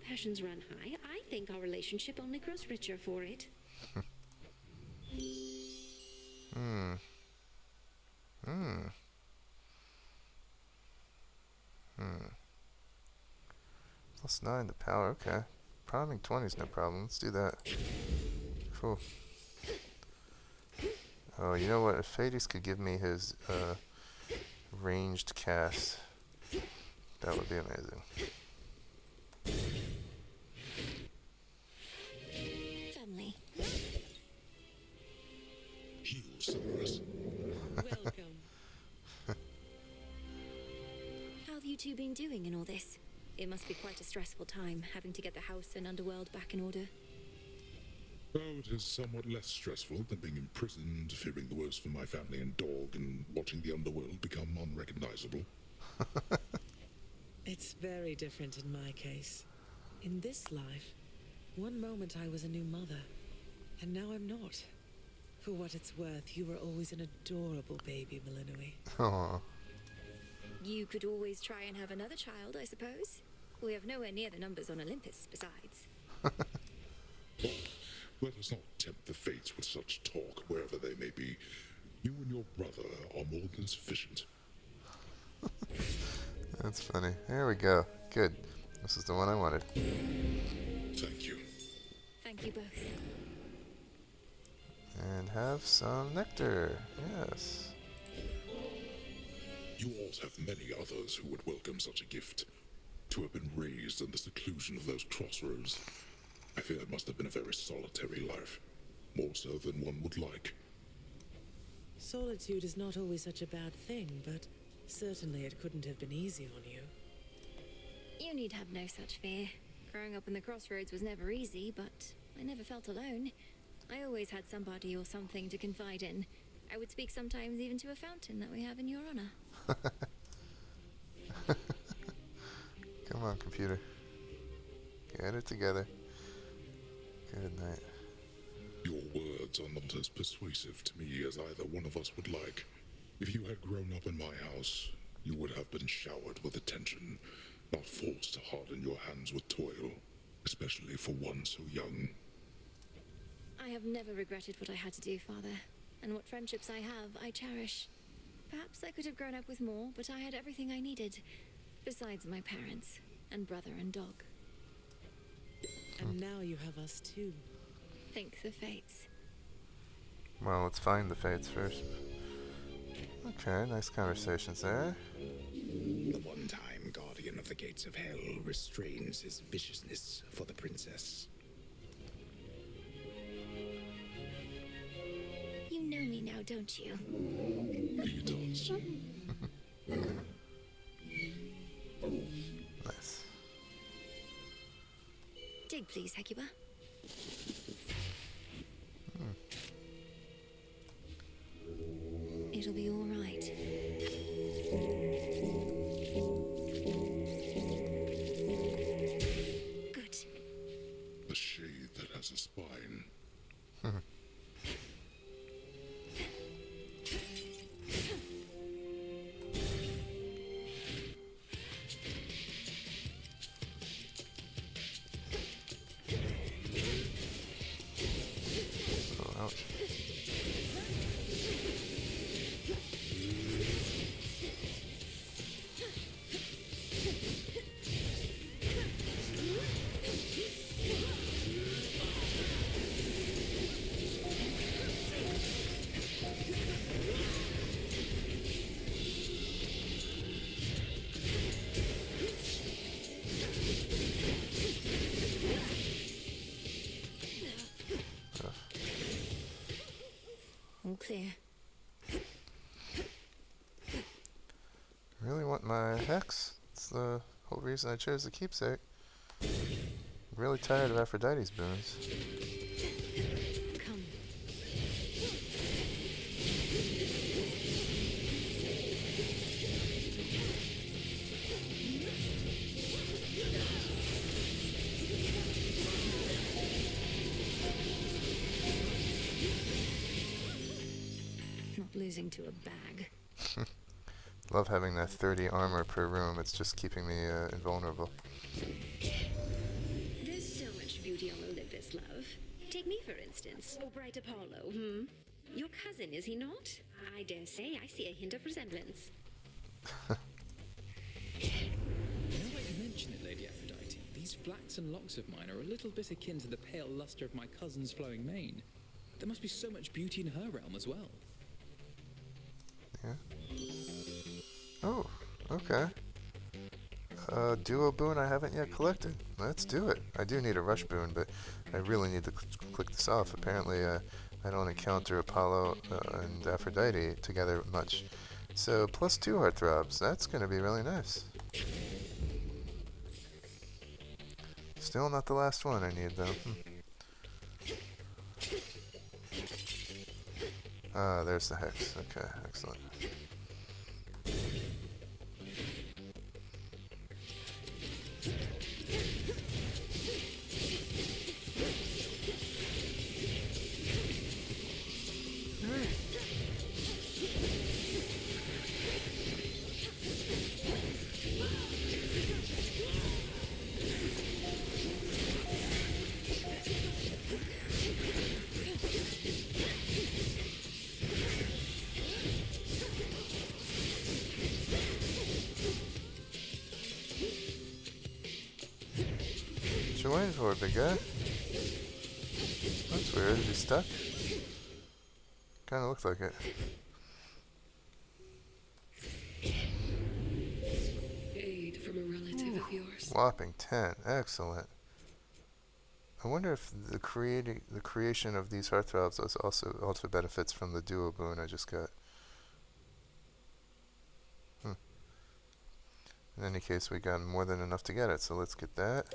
Passions run high, I think our relationship only grows richer for it. +9 to power, okay. Priming 20 is no problem. Let's do that. Cool. Oh, you know what? If Hades could give me his ranged cast, that would be amazing. Family. Heal, Cerberus. Welcome. How have you two been doing in all this? It must be quite a stressful time, having to get the house and underworld back in order. Oh, it is somewhat less stressful than being imprisoned, fearing the worst for my family and dog, and watching the underworld become unrecognizable. It's very different in my case. In this life, one moment I was a new mother, and now I'm not. For what it's worth, you were always an adorable baby, Melinoë. Aww. You could always try and have another child, I suppose. We have nowhere near the numbers on Olympus, besides. Let us not tempt the fates with such talk, wherever they may be. You and your brother are more than sufficient. That's funny. There we go. Good. This is the one I wanted. Thank you. Thank you both. And have some nectar. Yes. You all have many others who would welcome such a gift. To have been raised in the seclusion of those crossroads, I fear it must have been a very solitary life. More so than one would like. Solitude is not always such a bad thing, but certainly it couldn't have been easy on you. You need have no such fear. Growing up in the Crossroads was never easy, but I never felt alone. I always had somebody or something to confide in. I would speak sometimes even to a fountain that we have in your honor. Come on, computer. Get it together. Good night. Your words are not as persuasive to me as either one of us would like. If you had grown up in my house, you would have been showered with attention, not forced to harden your hands with toil, especially for one so young. I have never regretted what I had to do, Father. And what friendships I have, I cherish. Perhaps I could have grown up with more, but I had everything I needed. Besides my parents, and brother and dog. And now you have us too. Think the fates. Well, let's find the fates first. Okay, nice conversations there. The one-time guardian of the gates of hell restrains his viciousness for the princess. You know me now, don't you? He does. Nice. Dig, please, Hecate. It'll be all right. Good. The shade that has a spine. Oh, ouch. All clear. Really want my hex. It's the whole reason I chose the keepsake. I'm really tired of Aphrodite's boons. Come. Not losing to a bag. Love having that 30 armor per room. It's just keeping me invulnerable. There's so much beauty on Olympus, love. Take me, for instance. Oh, bright Apollo, Your cousin, is he not? I dare say I see a hint of resemblance. Now that you mention it, Lady Aphrodite, the flaxen locks of mine are a little bit akin to the pale luster of my cousin's flowing mane. There must be so much beauty in her realm as well. Yeah. Oh, okay. Duo boon I haven't yet collected. Let's do it. I do need a rush boon, but I really need to click this off. Apparently, I don't encounter Apollo and Aphrodite together much. So, +2 heartthrobs. That's going to be really nice. Still not the last one I need, though. Ah, there's the hex. Okay, excellent. What you waiting for, big guy? That's weird. Is he stuck? Kinda looks like it. Aid from a relative of yours. Whopping 10. Excellent. I wonder if the creation of these heartthrobs also benefits from the duo boon I just got. In any case, we got more than enough to get it, so let's get that.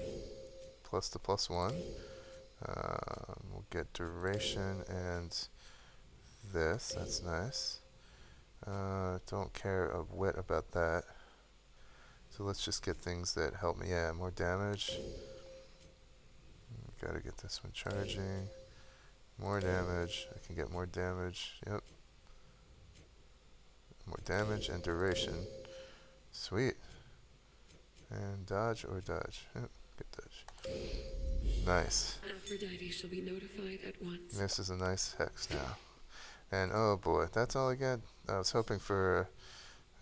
Plus the +1. We'll get duration and this. That's nice. Don't care a whit about that. So let's just get things that help me. Yeah, more damage. Gotta get this one charging. More damage. I can get more damage. Yep. More damage and duration. Sweet. And dodge or dodge. Yep, good dodge. Nice. Aphrodite shall be notified at once. This is a nice hex now. And oh boy, that's all I get. I was hoping for...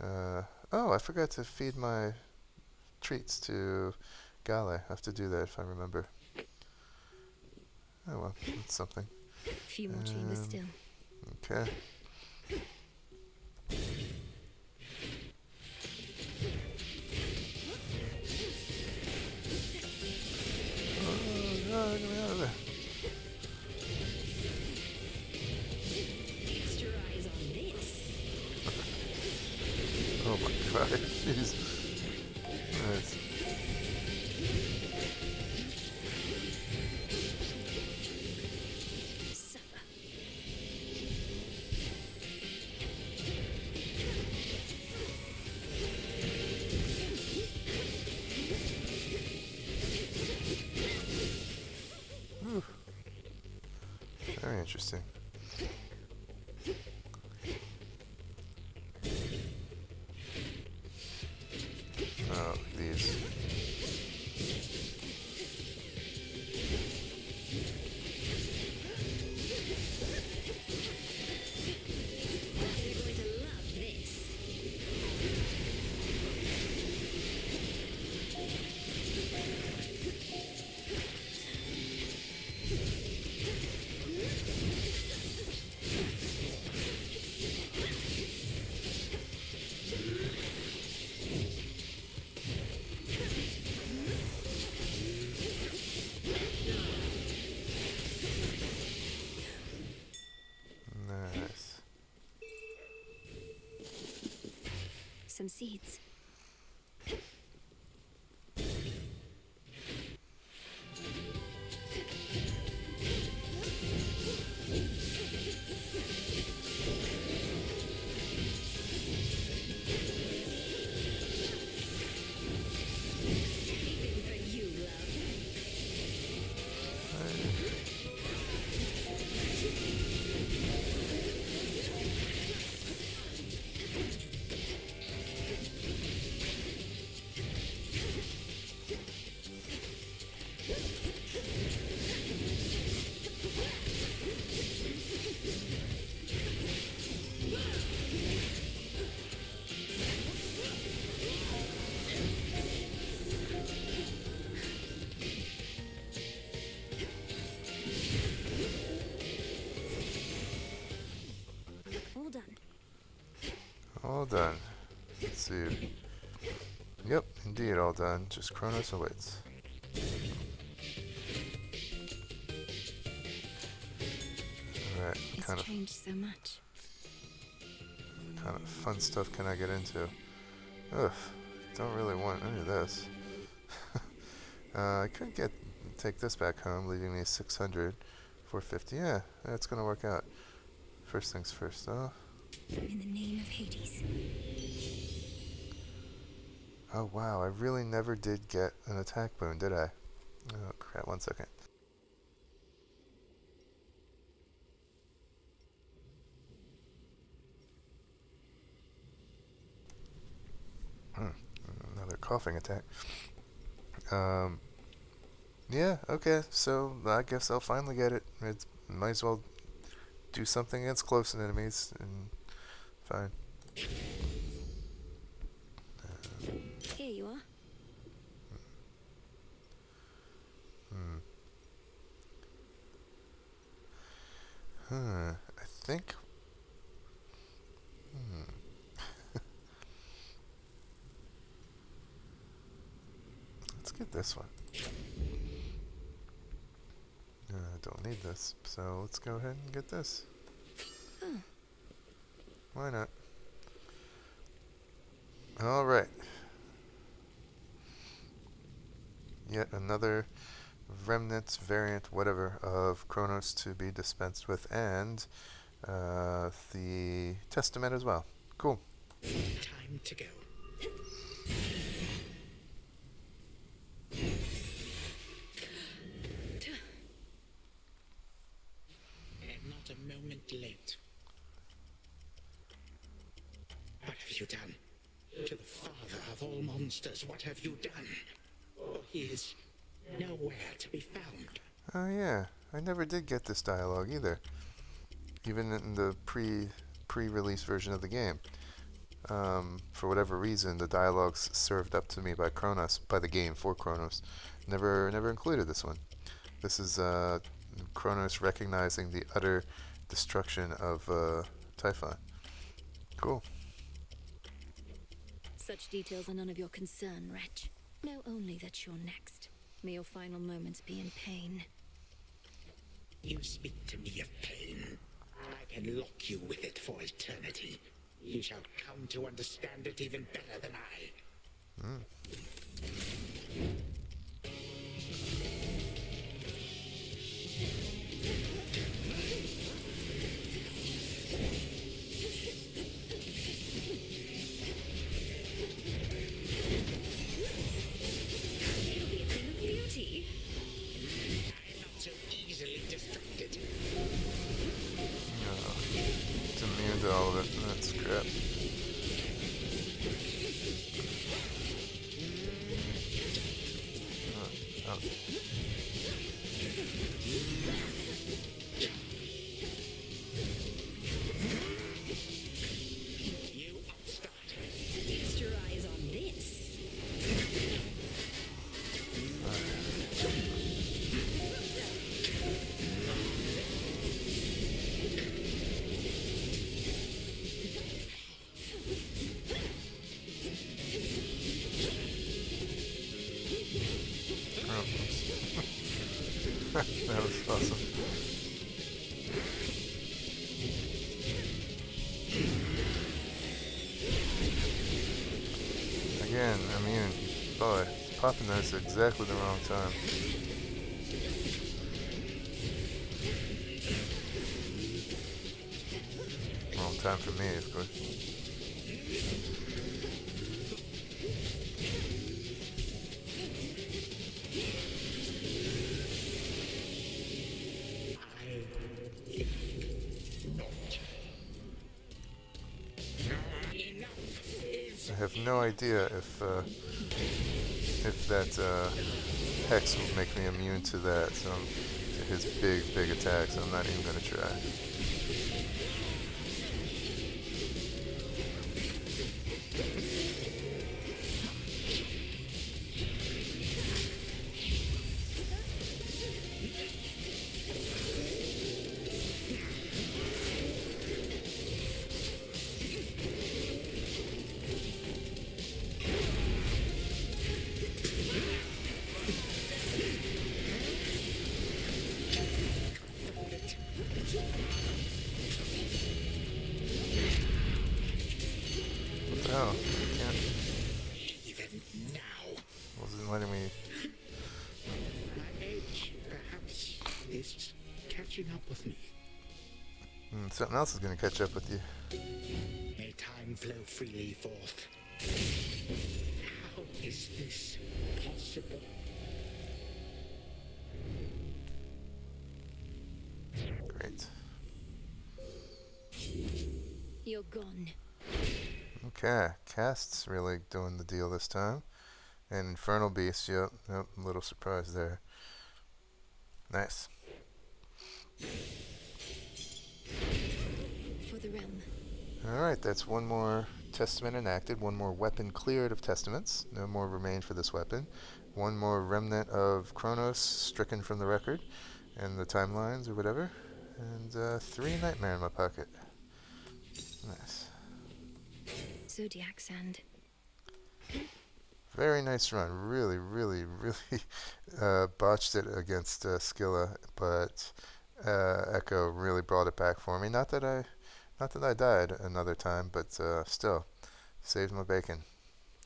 oh, I forgot to feed my treats to Gale. I have to do that if I remember. Oh well, that's something. A few more chambers still. Okay. Oh, get me out of there. Extra eyes on this. Oh my god, jeez. Nice. Very interesting. Oh, these. Nice. Some seeds. All done. Let's see. Yep, indeed, all done. Just Chronos awaits. Alright, It's changed so much. Kind of fun stuff can I get into? Ugh, don't really want any of this. I could take this back home, leaving me 600, 450. Yeah, that's gonna work out. First things first, though. In the name of Hades. Oh wow, I really never did get an attack boon, did I? Oh crap, 1 second. Another coughing attack. Yeah, okay, so I guess I'll finally get it. It might as well do something against close enemies, and fine. Here you are. I think... Let's get this one. I don't need this, so let's go ahead and get this. Why not? Alright. Yet another remnant, variant, whatever, of Chronos to be dispensed with, and the Testament as well. Cool. Time to go. I'm not a moment late. What have you done? To the father of all monsters, what have you done? Oh, he is nowhere to be found. Oh yeah, I never did get this dialogue either. Even in the pre-release version of the game. For whatever reason, the dialogues served up to me by Chronos, by the game for Chronos, never included this one. This is Chronos recognizing the utter destruction of Typhon. Cool. Such details are none of your concern, wretch. Know only that you're next. May your final moments be in pain. You speak to me of pain. I can lock you with it for eternity. You shall come to understand it even better than I. All of it. That's crap. Oh. Feast your eyes on this. That was awesome. Again, I mean, boy, popping this at exactly the wrong time. Wrong time for me, of course. I have no idea if that hex will make me immune to that, so to his big attacks. I'm not even gonna try. Oh, I can't. Even now. Wasn't letting me. My age, perhaps, is catching up with me. Something else is going to catch up with you. May time flow freely forth. How is this possible? Great. You're gone. Okay, Cast's really doing the deal this time. And Infernal Beast, yep, a little surprise there. Nice. For the realm. Alright, that's one more testament enacted, one more weapon cleared of testaments. No more remain for this weapon. One more remnant of Chronos stricken from the record and the timelines or whatever. And 3 nightmare in my pocket. Nice. Zodiac sand. Very nice run. Really, really, really botched it against Scylla, but Echo really brought it back for me. Not that I died another time, but still saved my bacon.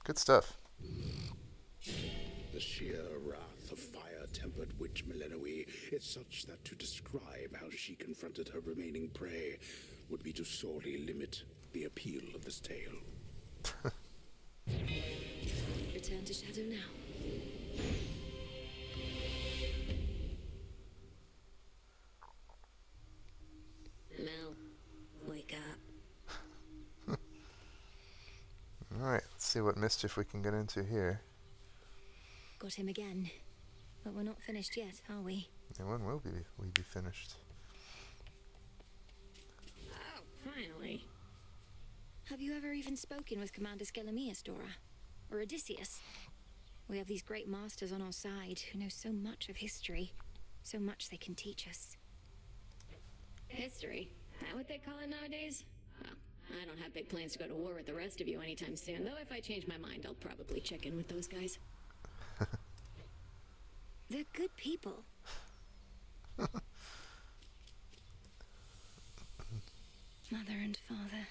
Good stuff. The sheer wrath of fire-tempered witch Melinoë is such that to describe how she confronted her remaining prey would be to sorely limit the appeal of this tale. Return to shadow now. Mel, wake up. Alright, let's see what mischief we can get into here. Got him again. But we're not finished yet, are we? And when will we be finished? Oh, finally. Have you ever even spoken with Commander Skelemius, Dora? Or Odysseus? We have these great masters on our side who know so much of history. So much they can teach us. History? That what they call it nowadays? Well, I don't have big plans to go to war with the rest of you anytime soon, though if I change my mind, I'll probably check in with those guys. They're good people. Mother and father.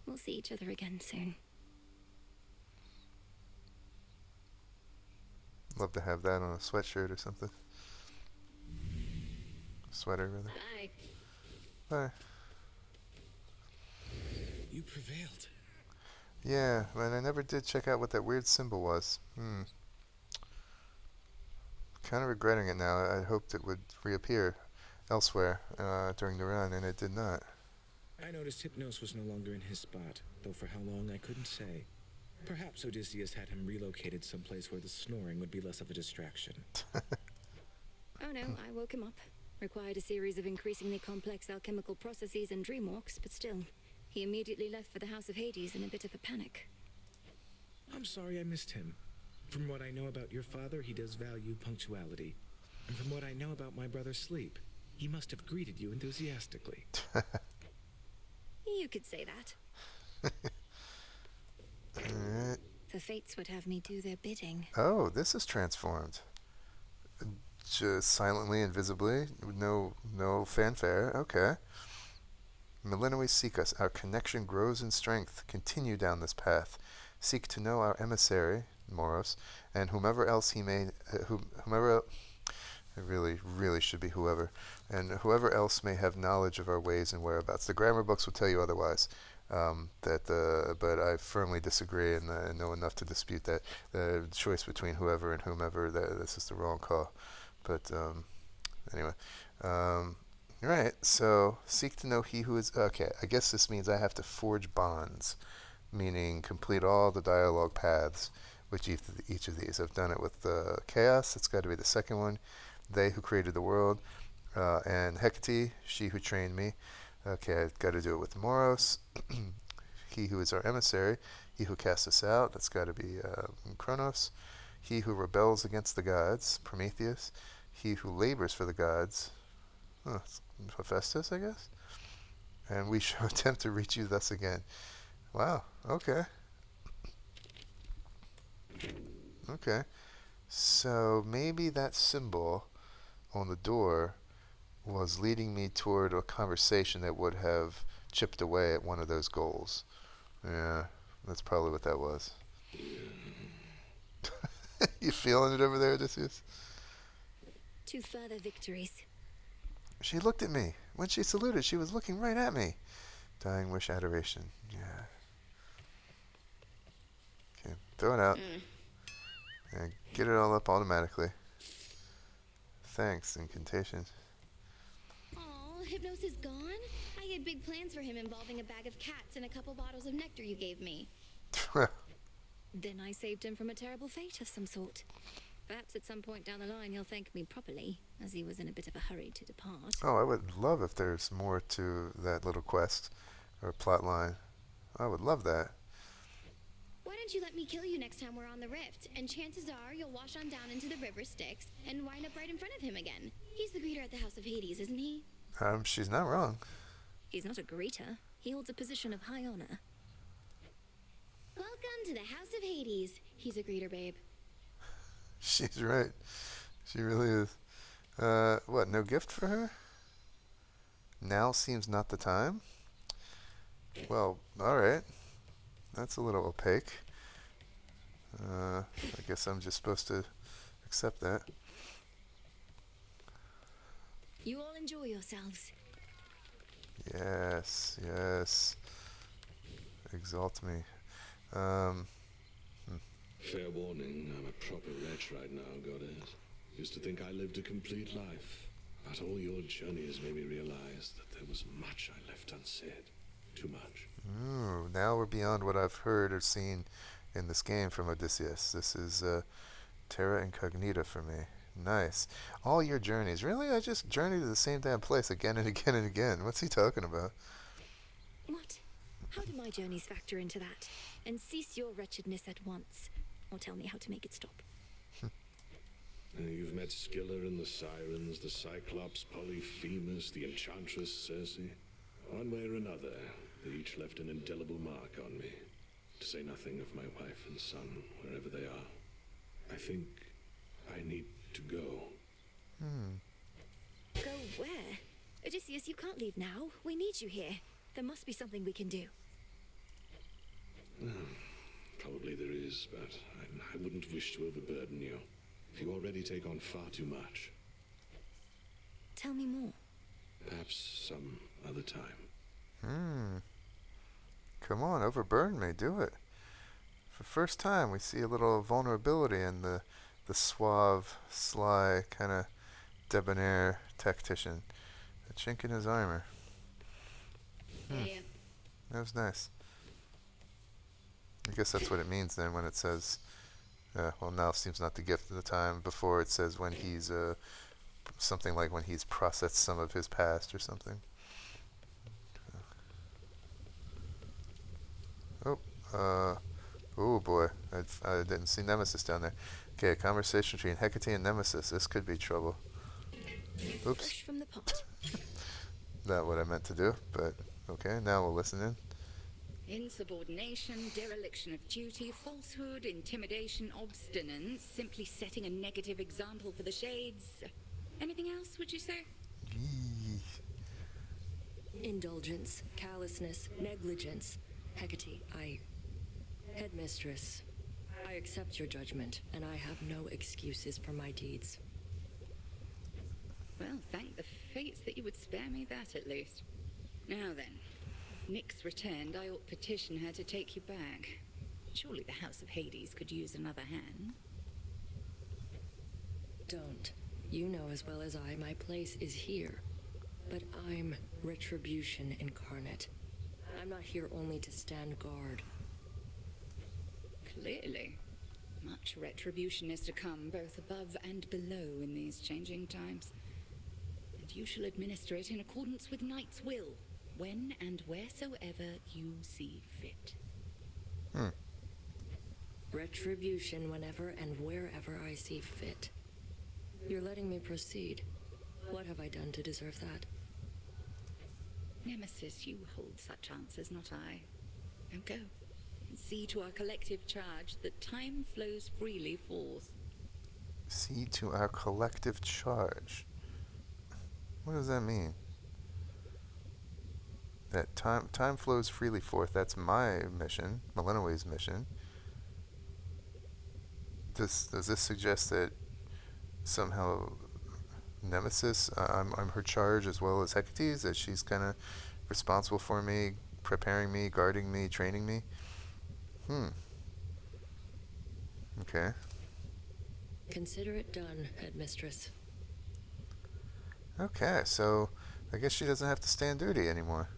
We'll see each other again soon. Love to have that on a sweatshirt or something. Sweater, rather. Bye. Bye. You prevailed. Yeah, but I never did check out what that weird symbol was. Kind of regretting it now. I hoped it would reappear elsewhere during the run, and it did not. I noticed Hypnos was no longer in his spot, though for how long I couldn't say. Perhaps Odysseus had him relocated someplace where the snoring would be less of a distraction. Oh no, I woke him up. Required a series of increasingly complex alchemical processes and dream walks, but still, he immediately left for the House of Hades in a bit of a panic. I'm sorry I missed him. From what I know about your father, he does value punctuality. And from what I know about my brother's sleep, he must have greeted you enthusiastically. You could say that. The fates would have me do their bidding. Oh, this is transformed. Just silently and visibly, no fanfare. Okay. Melinoë, seek us. Our connection grows in strength. Continue down this path. Seek to know our emissary, Moros, and whomever else he may, it really should be whoever, and whoever else may have knowledge of our ways and whereabouts. The grammar books will tell you otherwise. But I firmly disagree and know enough to dispute that. The choice between whoever and whomever, this is the wrong call. But anyway, right. So seek to know he who is. Okay, I guess this means I have to forge bonds, meaning complete all the dialogue paths with each of these. I've done it with Chaos. It's got to be the second one. They who created the world, and Hecate, she who trained me. Okay, I've got to do it with Moros. He who is our emissary, he who casts us out. That's got to be Chronos. He who rebels against the gods, Prometheus. He who labors for the gods, Hephaestus, I guess. And we shall attempt to reach you thus again. Wow. Okay. Okay. So maybe that symbol on the door was leading me toward a conversation that would have chipped away at one of those goals. Yeah. That's probably what that was. You feeling it over there, Odysseus? To further victories. She looked at me. When she saluted, she was looking right at me. Dying wish adoration. Yeah. Okay, throw it out. And get it all up automatically. Thanks, incantation. Aw, Hypnos is gone? I had big plans for him involving a bag of cats and a couple bottles of nectar you gave me. Then I saved him from a terrible fate of some sort. Perhaps at some point down the line he'll thank me properly, as he was in a bit of a hurry to depart. Oh, I would love if there's more to that little quest or plot line. I would love that. Why don't you let me kill you next time we're on the rift? And chances are you'll wash on down into the river Styx and wind up right in front of him again. He's the greeter at the House of Hades, isn't he? She's not wrong. He's not a greeter. He holds a position of high honor. Welcome to the House of Hades. He's a greeter, babe. She's right. She really is. What, no gift for her? Now seems not the time? Well, alright. That's a little opaque. I guess I'm just supposed to accept that. You all enjoy yourselves. Yes, yes. Exalt me. Fair warning, I'm a proper wretch right now, goddess. Used to think I lived a complete life, but all your journeys made me realize that there was much I left unsaid. Too much. Ooh, now we're beyond what I've heard or seen in this game from Odysseus. This is terra incognita for me. Nice. All your journeys. Really? I just journeyed to the same damn place again and again and again. What's he talking about? What? How do my journeys factor into that? And cease your wretchedness at once. Or tell me how to make it stop. You've met Scylla and the Sirens, the Cyclops, Polyphemus, the Enchantress, Circe. One way or another, they each left an indelible mark on me. To say nothing of my wife and son, wherever they are. I think I need to go. Go where? Odysseus, you can't leave now. We need you here. There must be something we can do. Probably there is, but I wouldn't wish to overburden you. You already take on far too much. Tell me more. Perhaps some other time. Come on, overburden me. Do it. For the first time, we see a little vulnerability in the suave, sly, kind of debonair tactician. A chink in his armor. That was nice. I guess that's what it means then when it says, well, now seems not the gift of the time. Before it says when he's, something like when he's processed some of his past or something. Oh boy, I didn't see Nemesis down there. Okay, a conversation between Hecate and Nemesis. This could be trouble. Oops. Fresh from the pot. Not what I meant to do, but okay, now we'll listen in. Insubordination, dereliction of duty, falsehood, intimidation, obstinance, simply setting a negative example for the shades. Anything else, would you say? Indulgence, callousness, negligence. Hecate, Headmistress, I accept your judgment, and I have no excuses for my deeds. Well, thank the fates that you would spare me that, at least. Now then, Nyx returned, I ought petition her to take you back. Surely the House of Hades could use another hand. Don't. You know as well as I, my place is here. But I'm retribution incarnate. I'm not here only to stand guard. Clearly. Much retribution is to come, both above and below in these changing times. And you shall administer it in accordance with Knight's will, when and wheresoever you see fit. Retribution whenever and wherever I see fit. You're letting me proceed. What have I done to deserve that? Nemesis, you hold such answers, not I. Now go, and see to our collective charge that time flows freely forth. See to our collective charge. What does that mean? that time flows freely forth. That's my mission, Melinoë's mission. Does this suggest that somehow Nemesis, I'm her charge as well as Hecate's, that she's kind of responsible for me, preparing me, guarding me, training me? Okay. Consider it done, Headmistress. Okay, so I guess she doesn't have to stand duty anymore.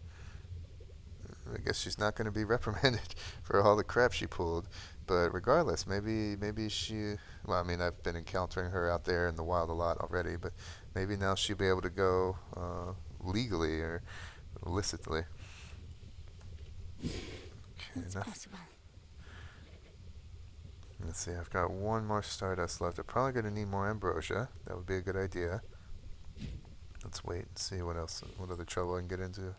I guess she's not going to be reprimanded for all the crap she pulled. But regardless, maybe she... Well, I mean, I've been encountering her out there in the wild a lot already, but maybe now she'll be able to go legally or illicitly. Okay, It's possible. Let's see, I've got one more Stardust left. I'm probably going to need more Ambrosia. That would be a good idea. Let's wait and see what other trouble I can get into.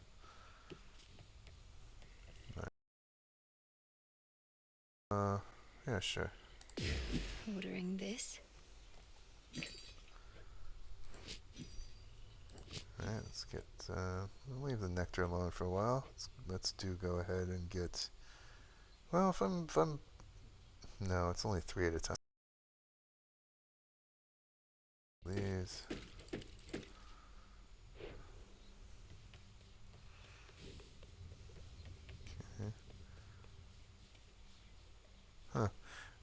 Yeah, sure. Ordering this. Alright, let's get, we'll leave the nectar alone for a while. Let's go ahead and get, well, if I'm, no, it's only 3 at a time. These. Okay. Huh.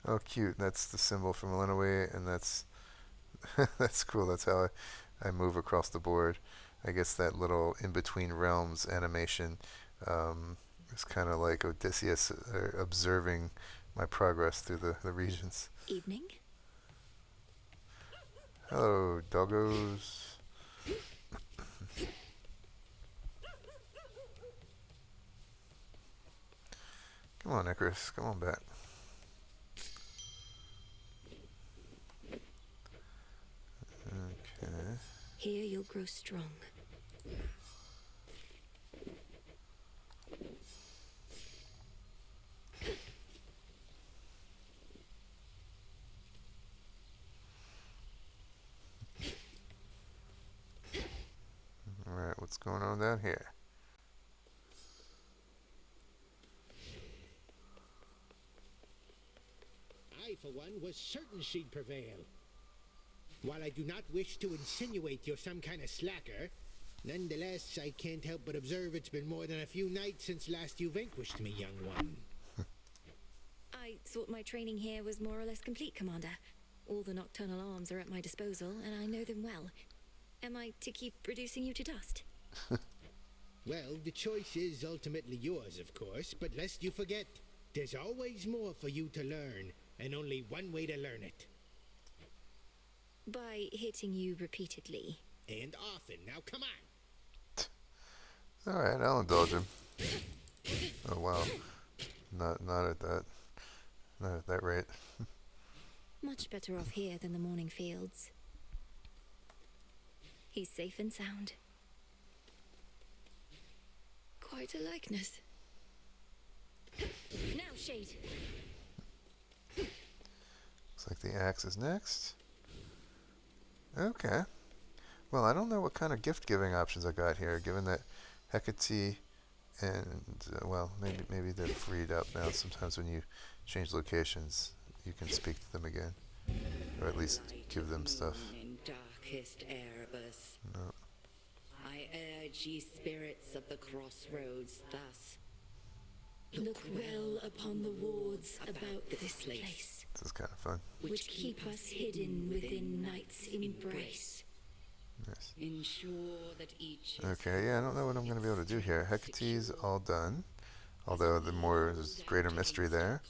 Oh, cute. That's the symbol for Melinoë, and that's that's cool. That's how I move across the board. I guess that little in-between realms animation is kind of like Odysseus observing my progress through the regions. Evening. Hello, doggos. Come on, Icarus. Come on back. Okay. Here you'll grow strong. Alright, what's going on down here? I, for one, was certain she'd prevail. While I do not wish to insinuate you're some kind of slacker, nonetheless, I can't help but observe it's been more than a few nights since last you vanquished me, young one. I thought my training here was more or less complete, Commander. All the nocturnal arms are at my disposal, and I know them well. Am I to keep reducing you to dust? Well, the choice is ultimately yours, of course, but lest you forget, there's always more for you to learn, and only one way to learn it. By hitting you repeatedly. And often. Now, come on! Alright, I'll indulge him. Oh, wow. Not at that rate. Much better off here than the morning fields. He's safe and sound. Quite a likeness. Now, Shade. Looks like the axe is next. Okay. Well, I don't know what kind of gift-giving options I got here, given that Hecate and, well, maybe they're freed up now. Sometimes when you change locations, you can speak to them again. Or at least give them stuff. In darkest Erebus. No. I urge ye spirits of the Crossroads thus. Look well upon the wards about this place. This is kind of fun. Which keep us hidden within night's embrace. Nice. Ensure that each Okay, yeah, I don't know what I'm going to be able to do here. Hecate's all done. Although there's greater mystery there.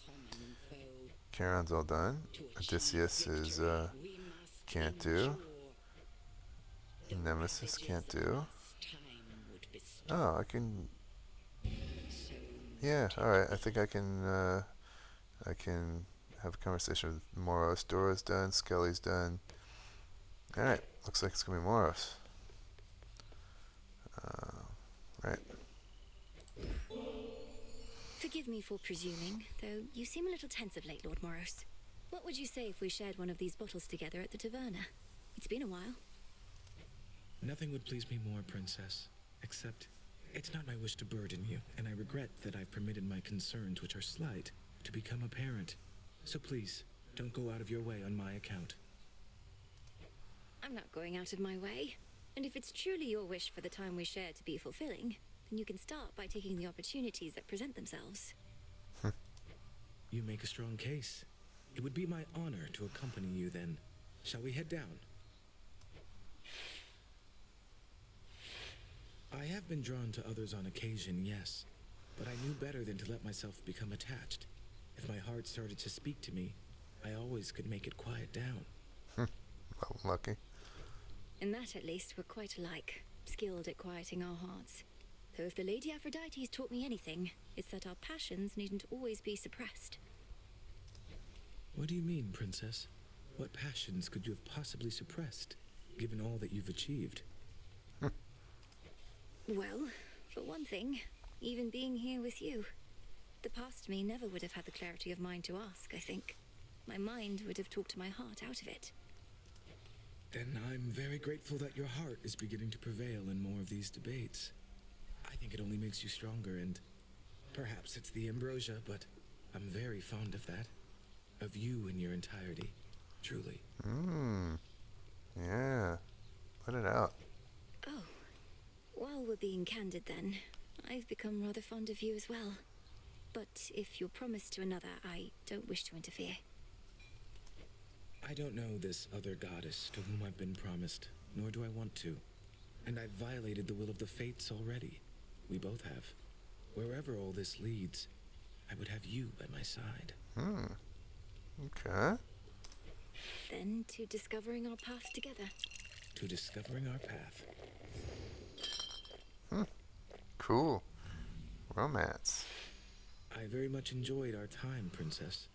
Charon's all done. Odysseus is, can't do. Nemesis can't do. Oh, I can... Yeah, alright, I think I can have a conversation with Moros. Dora's done, Skelly's done. Alright, looks like it's going to be Moros. Right. Forgive me for presuming, though you seem a little tense of late, Lord Moros. What would you say if we shared one of these bottles together at the taverna? It's been a while. Nothing would please me more, Princess, except It's not my wish to burden you, and I regret that I've permitted my concerns, which are slight, to become apparent. So please, don't go out of your way on my account. I'm not going out of my way. And if it's truly your wish for the time we share to be fulfilling, then you can start by taking the opportunities that present themselves. You make a strong case. It would be my honor to accompany you then. Shall we head down? I have been drawn to others on occasion, yes, but I knew better than to let myself become attached. If my heart started to speak to me, I always could make it quiet down. Well, lucky. In that, at least, we're quite alike, skilled at quieting our hearts. Though if the Lady Aphrodite's taught me anything, it's that our passions needn't always be suppressed. What do you mean, Princess? What passions could you have possibly suppressed, given all that you've achieved? Well, for one thing, even being here with you. The past me never would have had the clarity of mind to ask, I think. My mind would have talked my heart out of it. Then I'm very grateful that your heart is beginning to prevail in more of these debates. I think it only makes you stronger, and perhaps it's the ambrosia, but I'm very fond of that. Of you in your entirety, truly. Yeah. Let it out. Oh. While we're being candid then, I've become rather fond of you as well. But if you're promised to another, I don't wish to interfere. I don't know this other goddess to whom I've been promised, nor do I want to. And I've violated the will of the fates already. We both have. Wherever all this leads, I would have you by my side. Okay. Then to discovering our path together. To discovering our path. Cool. Romance. I very much enjoyed our time, Princess,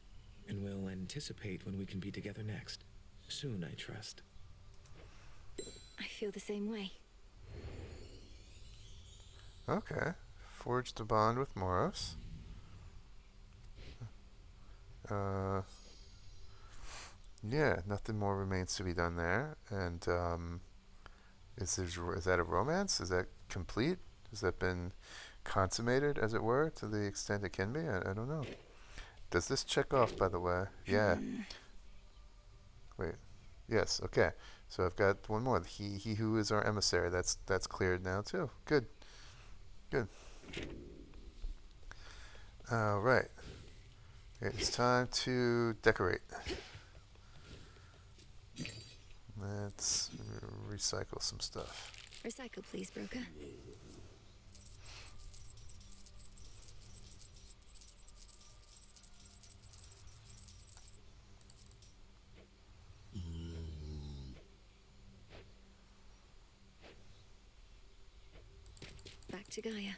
and will anticipate when we can be together next. Soon, I trust. I feel the same way. Okay. Forged a bond with Moros. Yeah, nothing more remains to be done there. And is that a romance? Is that complete? Has that been consummated, as it were, to the extent it can be? I don't know. Does this check off, by the way? Yeah. Wait. Yes. Okay. So I've got one more. He who is our emissary. That's cleared now too. Good. Good. All right. It's time to decorate. Let's recycle some stuff. Recycle, please, broker. Back to Gaia.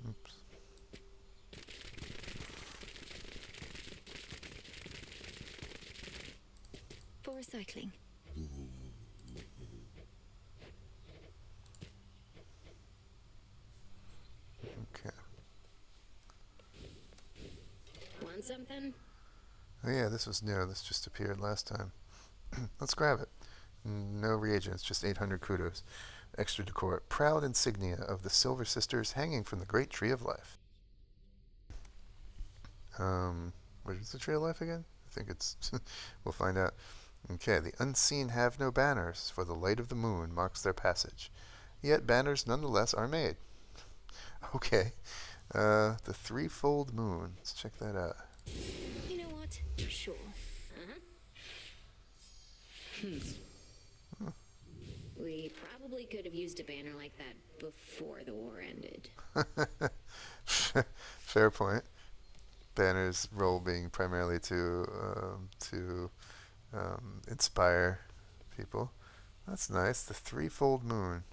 Oops. For recycling. Okay. Want something? Oh yeah, this was new. This just appeared last time. Let's grab it. No reagents, just 800 kudos. Extra decor. Proud insignia of the Silver Sisters hanging from the Great Tree of Life. What is the Tree of Life again? I think it's... we'll find out. Okay, the unseen have no banners, for the light of the moon marks their passage. Yet banners nonetheless are made. Okay. The threefold moon. Let's check that out. You know what? Sure. We probably could have used a banner like that before the war ended. Fair point. Banner's role being primarily to inspire people. That's nice. The threefold moon.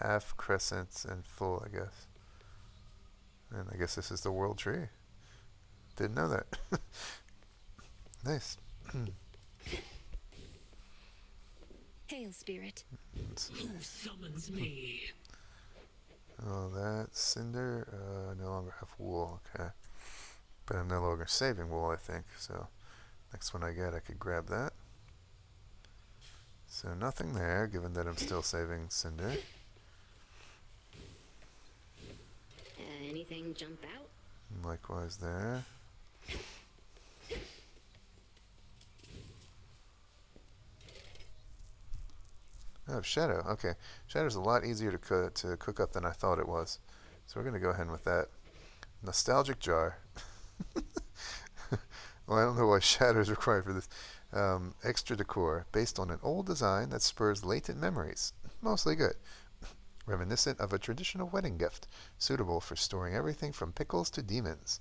Half, crescent, and full, I guess. And I guess this is the world tree. Didn't know that. Nice. Hail, spirit. Who summons me? Oh, that cinder no longer have wool. Okay. But I'm no longer saving wool, I think. So next one I get, I could grab that. So nothing there, given that I'm still saving cinder. Anything jump out? Likewise there. Oh, shadow. Okay. Shadow's a lot easier to cook up than I thought it was. So we're going to go ahead with that. Nostalgic jar. Well, I don't know why shadow is required for this. Extra decor, based on an old design that spurs latent memories. Mostly good. Reminiscent of a traditional wedding gift, suitable for storing everything from pickles to demons.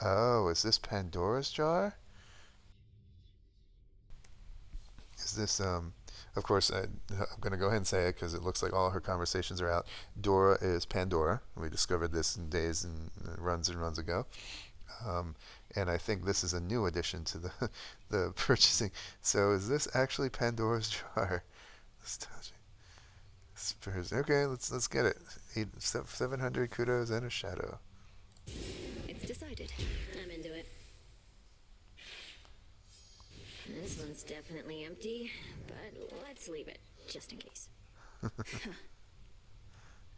Oh, is this Pandora's jar? Is this, of course, I'm going to go ahead and say it because it looks like all her conversations are out. Dora is Pandora. We discovered this in days and runs ago. And I think this is a new addition to the purchasing. So is this actually Pandora's jar? Okay, let's get it. 700 kudos and a shadow. It's decided. I'm into it. This one's definitely empty, but let's leave it, just in case.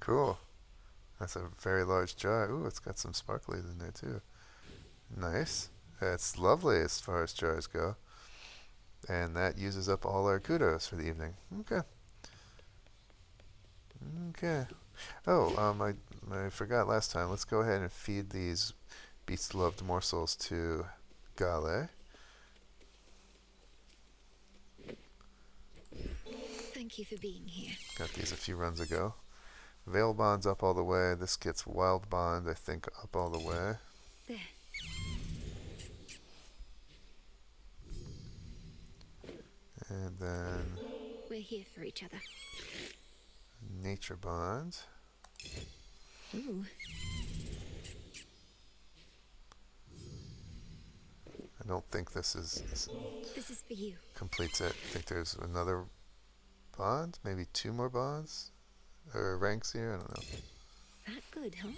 Cool. That's a very large jar. Ooh, it's got some sparklies in there too. Nice. That's lovely as far as jars go. And that uses up all our kudos for the evening. Okay. Okay. Oh, I forgot last time. Let's go ahead and feed these beast-loved morsels to Gale. Thank you for being here. Got these a few runs ago. Veil Bond's up all the way. This gets Wild Bond, I think, up all the way. There. And then We're here for each other. Nature Bond. Ooh. I don't think this is for you. Completes it. I think there's another bond, maybe two more bonds or ranks here. I don't know. That good, huh?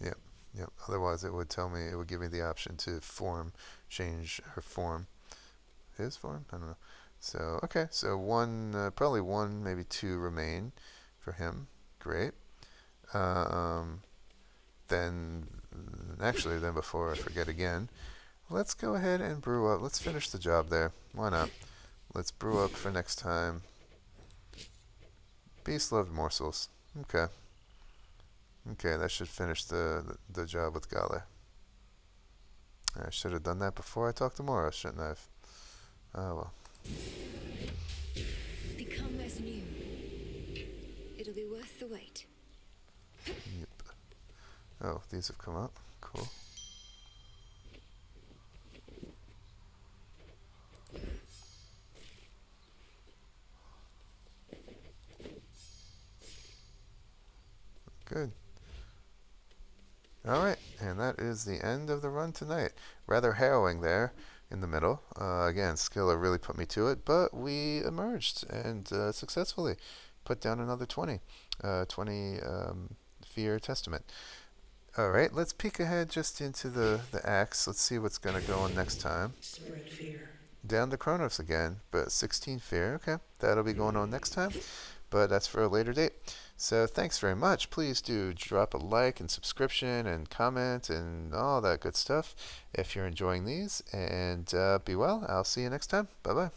Yep. Otherwise, it would tell me. It would give me the option to change her form. His form? I don't know. So okay. So one, probably one, maybe two remain for him. Great. Then before I forget again, let's go ahead and brew up. Let's finish the job there. Why not? Let's brew up for next time. Beast-loved morsels. Okay. Okay, that should finish the job with Gale. I should have done that before I talked to Mora, shouldn't I have? Oh well. Become as new. It'll be worth the wait. Yep. Oh, these have come up. Cool. Good. Alright, and that is the end of the run tonight. Rather harrowing there in the middle. Again, Scylla really put me to it, but we emerged and successfully put down another 20. 20 Fear Testament. Alright, let's peek ahead just into the acts. Let's see what's going to go on next time. Spread fear. Down to Chronos again, but 16 Fear. Okay, that'll be going on next time, but that's for a later date. So thanks very much. Please do drop a like and subscription and comment and all that good stuff if you're enjoying these. And be well. I'll see you next time. Bye-bye.